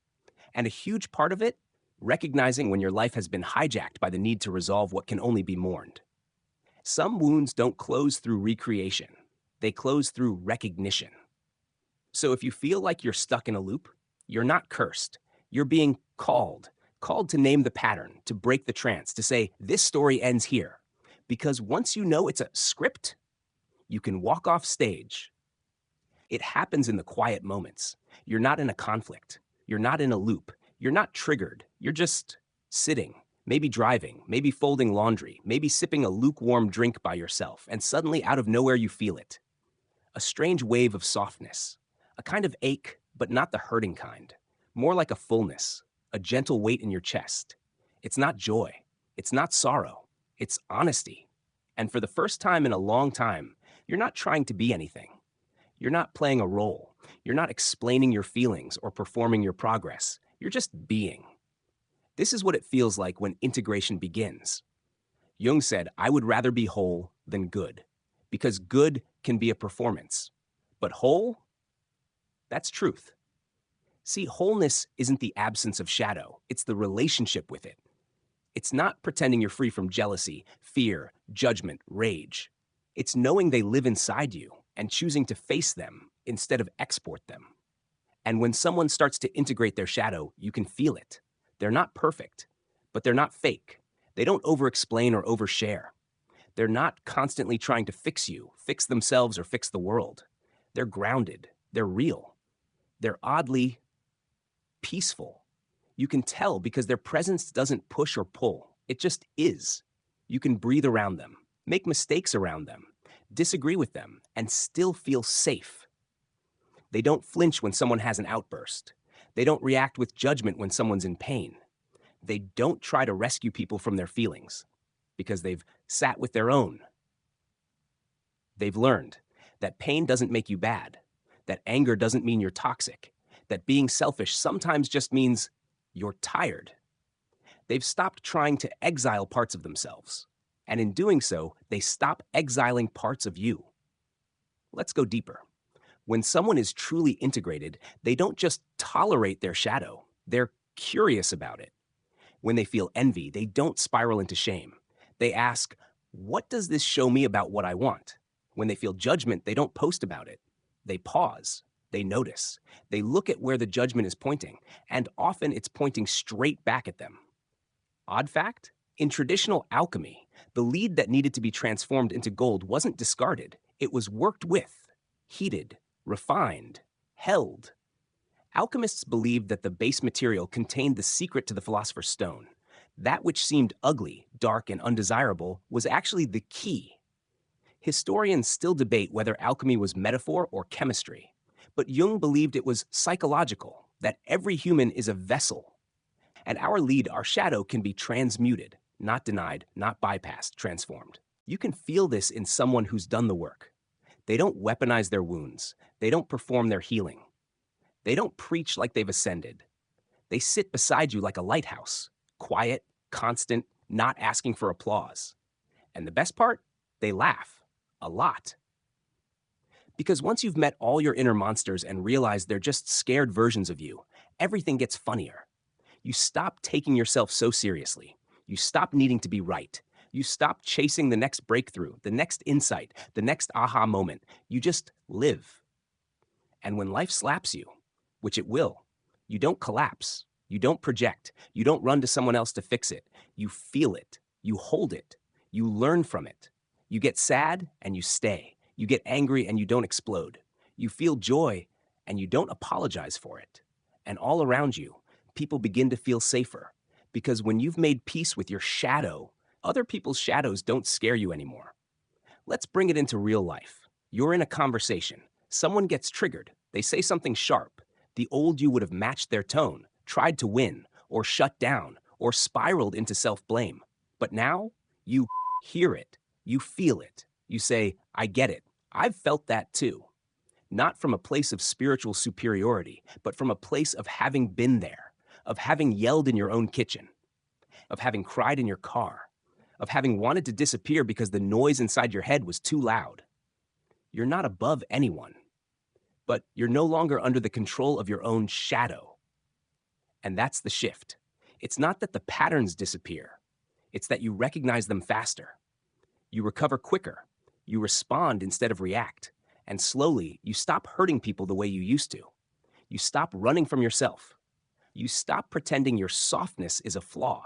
And a huge part of it, recognizing when your life has been hijacked by the need to resolve what can only be mourned. Some wounds don't close through recreation. They close through recognition. So if you feel like you're stuck in a loop, you're not cursed. You're being called to name the pattern, to break the trance, to say, this story ends here. Because once you know it's a script, you can walk off stage. It happens in the quiet moments. You're not in a conflict. You're not in a loop. You're not triggered. You're just sitting, maybe driving, maybe folding laundry, maybe sipping a lukewarm drink by yourself, and suddenly out of nowhere you feel it. A strange wave of softness, a kind of ache, but not the hurting kind. More like a fullness, a gentle weight in your chest. It's not joy. It's not sorrow. It's honesty. And for the first time in a long time, you're not trying to be anything. You're not playing a role. You're not explaining your feelings or performing your progress. You're just being. This is what it feels like when integration begins. Jung said, I would rather be whole than good, because good can be a performance. But whole, that's truth. See, wholeness isn't the absence of shadow. It's the relationship with it. It's not pretending you're free from jealousy, fear, judgment, rage. It's knowing they live inside you and choosing to face them instead of export them. And when someone starts to integrate their shadow, you can feel it. They're not perfect, but they're not fake. They don't over-explain or overshare. They're not constantly trying to fix you, fix themselves, or fix the world. They're grounded. They're real. They're oddly peaceful. You can tell because their presence doesn't push or pull. It just is. You can breathe around them, make mistakes around them, disagree with them, and still feel safe. They don't flinch when someone has an outburst. They don't react with judgment when someone's in pain. They don't try to rescue people from their feelings because they've sat with their own. They've learned that pain doesn't make you bad, that anger doesn't mean you're toxic, that being selfish sometimes just means you're tired. They've stopped trying to exile parts of themselves, and in doing so, they stop exiling parts of you. Let's go deeper. When someone is truly integrated, they don't just tolerate their shadow, they're curious about it. When they feel envy, they don't spiral into shame. They ask, what does this show me about what I want? When they feel judgment, they don't post about it. They pause. They notice. They look at where the judgment is pointing, and often it's pointing straight back at them. Odd fact? In traditional alchemy, the lead that needed to be transformed into gold wasn't discarded. It was worked with, heated, refined, held. Alchemists believed that the base material contained the secret to the philosopher's stone. That which seemed ugly, dark, and undesirable was actually the key. Historians still debate whether alchemy was metaphor or chemistry, but Jung believed it was psychological, that every human is a vessel. And our shadow, can be transmuted, not denied, not bypassed, transformed. You can feel this in someone who's done the work. They don't weaponize their wounds. They don't perform their healing. They don't preach like they've ascended. They sit beside you like a lighthouse, quiet, constant, not asking for applause. And the best part? They laugh. A lot. Because once you've met all your inner monsters and realize they're just scared versions of you, everything gets funnier. You stop taking yourself so seriously. You stop needing to be right. You stop chasing the next breakthrough, the next insight, the next aha moment. You just live. And when life slaps you, which it will, you don't collapse. You don't project. You don't run to someone else to fix it. You feel it. You hold it. You learn from it. You get sad and you stay. You get angry and you don't explode. You feel joy and you don't apologize for it. And all around you, people begin to feel safer. Because when you've made peace with your shadow, other people's shadows don't scare you anymore. Let's bring it into real life. You're in a conversation. Someone gets triggered. They say something sharp. The old you would have matched their tone, tried to win, or shut down, or spiraled into self-blame. But now, you hear it. You feel it. You say, I get it. I've felt that too. Not from a place of spiritual superiority, but from a place of having been there, of having yelled in your own kitchen, of having cried in your car, of having wanted to disappear because the noise inside your head was too loud. You're not above anyone, but you're no longer under the control of your own shadow. And that's the shift. It's not that the patterns disappear. It's that you recognize them faster. You recover quicker. You respond instead of react. And slowly, you stop hurting people the way you used to. You stop running from yourself. You stop pretending your softness is a flaw.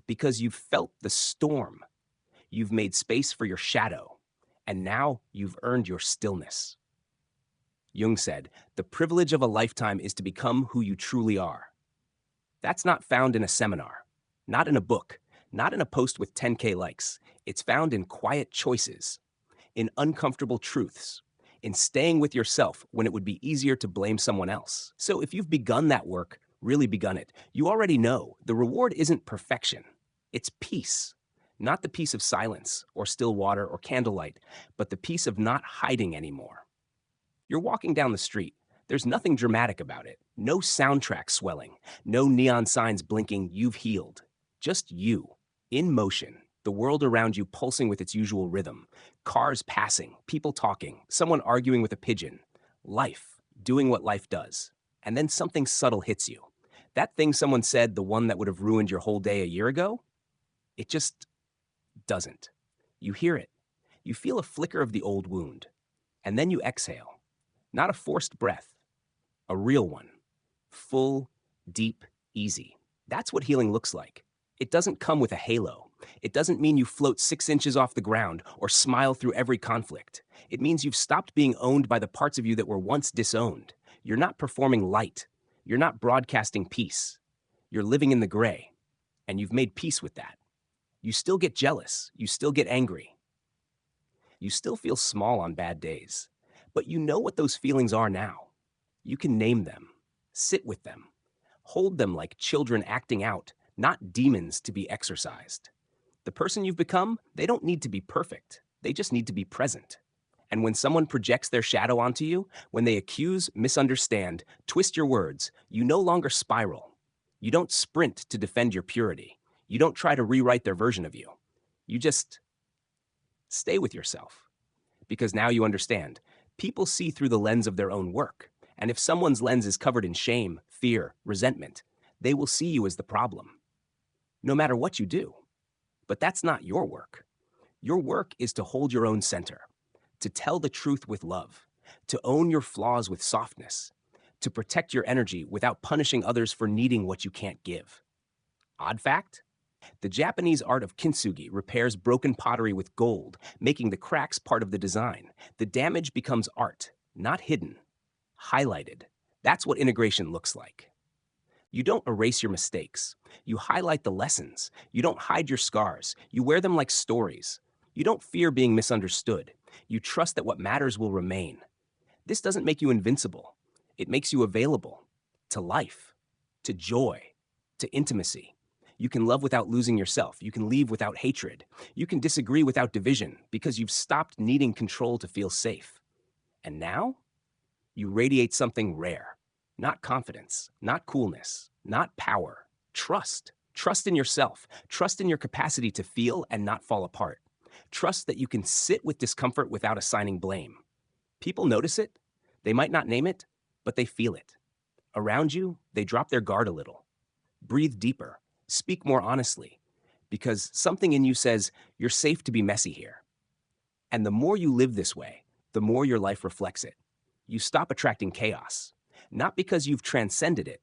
Because you've felt the storm. You've made space for your shadow. And now you've earned your stillness. Jung said, the privilege of a lifetime is to become who you truly are. That's not found in a seminar, not in a book, not in a post with 10K likes. It's found in quiet choices, in uncomfortable truths, in staying with yourself when it would be easier to blame someone else. So if you've begun that work, really begun it, you already know the reward isn't perfection. It's peace. Not the peace of silence or still water or candlelight, but the peace of not hiding anymore. You're walking down the street. There's nothing dramatic about it. No soundtrack swelling. No neon signs blinking, you've healed. Just you, in motion, the world around you pulsing with its usual rhythm. Cars passing, people talking, someone arguing with a pigeon. Life, doing what life does. And then something subtle hits you. That thing someone said, the one that would have ruined your whole day a year ago, it just doesn't. You hear it. You feel a flicker of the old wound. And then you exhale. Not a forced breath. A real one. Full, deep, easy. That's what healing looks like. It doesn't come with a halo. It doesn't mean you float 6 inches off the ground or smile through every conflict. It means you've stopped being owned by the parts of you that were once disowned. You're not performing light. You're not broadcasting peace. You're living in the gray. And you've made peace with that. You still get jealous. You still get angry. You still feel small on bad days. But you know what those feelings are now. You can name them, sit with them, hold them like children acting out, not demons to be exorcised. The person you've become, they don't need to be perfect. They just need to be present. And when someone projects their shadow onto you, when they accuse, misunderstand, twist your words, you no longer spiral. You don't sprint to defend your purity. You don't try to rewrite their version of you. You just stay with yourself. Because now you understand, people see through the lens of their own work. And if someone's lens is covered in shame, fear, resentment, they will see you as the problem. No matter what you do. But that's not your work. Your work is to hold your own center, to tell the truth with love, to own your flaws with softness, to protect your energy without punishing others for needing what you can't give. Odd fact? The Japanese art of kintsugi repairs broken pottery with gold, making the cracks part of the design. The damage becomes art, not hidden. Highlighted. That's what integration looks like. You don't erase your mistakes. You highlight the lessons. You don't hide your scars. You wear them like stories. You don't fear being misunderstood. You trust that what matters will remain. This doesn't make you invincible. It makes you available to life, to joy, to intimacy. You can love without losing yourself. You can leave without hatred. You can disagree without division because you've stopped needing control to feel safe. And now, you radiate something rare. Not confidence, not coolness, not power. Trust. Trust in yourself. Trust in your capacity to feel and not fall apart. Trust that you can sit with discomfort without assigning blame. People notice it. They might not name it, but they feel it. Around you, they drop their guard a little. Breathe deeper. Speak more honestly. Because something in you says, you're safe to be messy here. And the more you live this way, the more your life reflects it. You stop attracting chaos. Not because you've transcended it,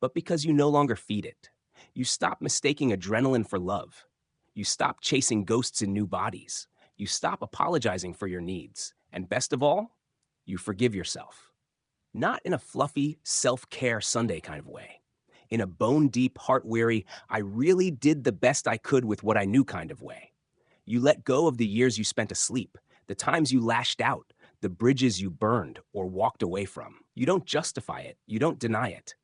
but because you no longer feed it. You stop mistaking adrenaline for love. You stop chasing ghosts in new bodies. You stop apologizing for your needs. And best of all, you forgive yourself. Not in a fluffy, self-care Sunday kind of way. In a bone-deep, heart-weary, I really did the best I could with what I knew kind of way. You let go of the years you spent asleep, the times you lashed out, the bridges you burned or walked away from. You don't justify it. You don't deny it.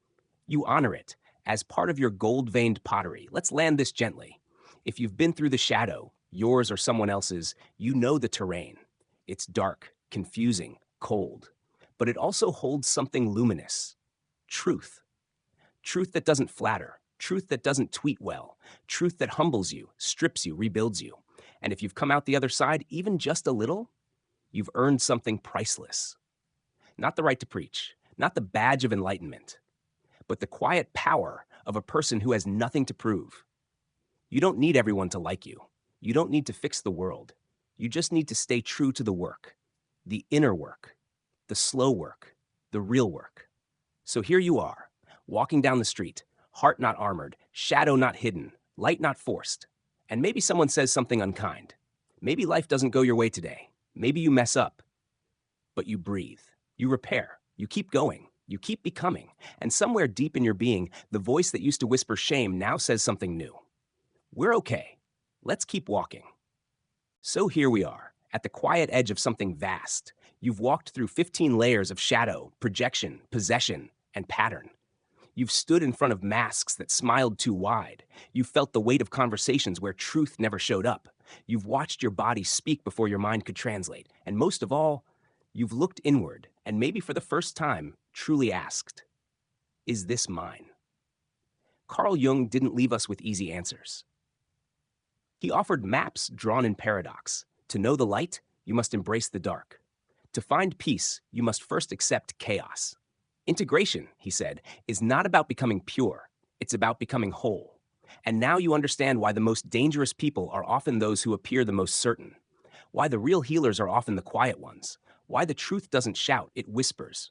You honor it as part of your gold-veined pottery. Let's land this gently. If you've been through the shadow, yours or someone else's, you know the terrain. It's dark, confusing, cold, but it also holds something luminous. Truth. Truth that doesn't flatter. Truth that doesn't tweet well. Truth that humbles you, strips you, rebuilds you. And if you've come out the other side, even just a little, you've earned something priceless. Not the right to preach, not the badge of enlightenment, but the quiet power of a person who has nothing to prove. You don't need everyone to like you. You don't need to fix the world. You just need to stay true to the work, the inner work, the slow work, the real work. So here you are, walking down the street, heart not armored, shadow not hidden, light not forced. And maybe someone says something unkind. Maybe life doesn't go your way today. Maybe you mess up. But you breathe, you repair, you keep going, you keep becoming. And somewhere deep in your being, the voice that used to whisper shame now says something new. We're okay. Let's keep walking. So here we are, at the quiet edge of something vast. You've walked through 15 layers of shadow, projection, possession, and pattern. You've stood in front of masks that smiled too wide. You've felt the weight of conversations where truth never showed up. You've watched your body speak before your mind could translate. And most of all, you've looked inward and maybe for the first time truly asked, is this mine? Carl Jung didn't leave us with easy answers. He offered maps drawn in paradox. To know the light, you must embrace the dark. To find peace, you must first accept chaos. Integration, he said, is not about becoming pure. It's about becoming whole. And now you understand why the most dangerous people are often those who appear the most certain. Why the real healers are often the quiet ones. Why the truth doesn't shout, it whispers.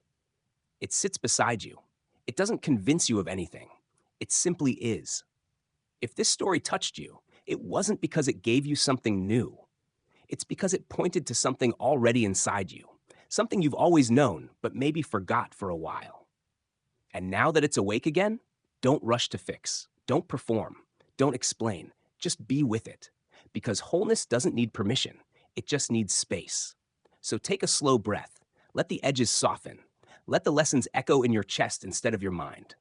It sits beside you. It doesn't convince you of anything. It simply is. If this story touched you, it wasn't because it gave you something new. It's because it pointed to something already inside you, something you've always known, but maybe forgot for a while. And now that it's awake again, don't rush to fix, don't perform, don't explain, just be with it. Because wholeness doesn't need permission, it just needs space. So take a slow breath, let the edges soften, let the lessons echo in your chest instead of your mind.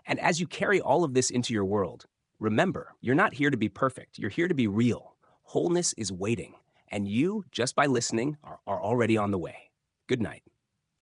And as you carry all of this into your world, remember, you're not here to be perfect. You're here to be real. Wholeness is waiting, and you, just by listening, are already on the way. Good night.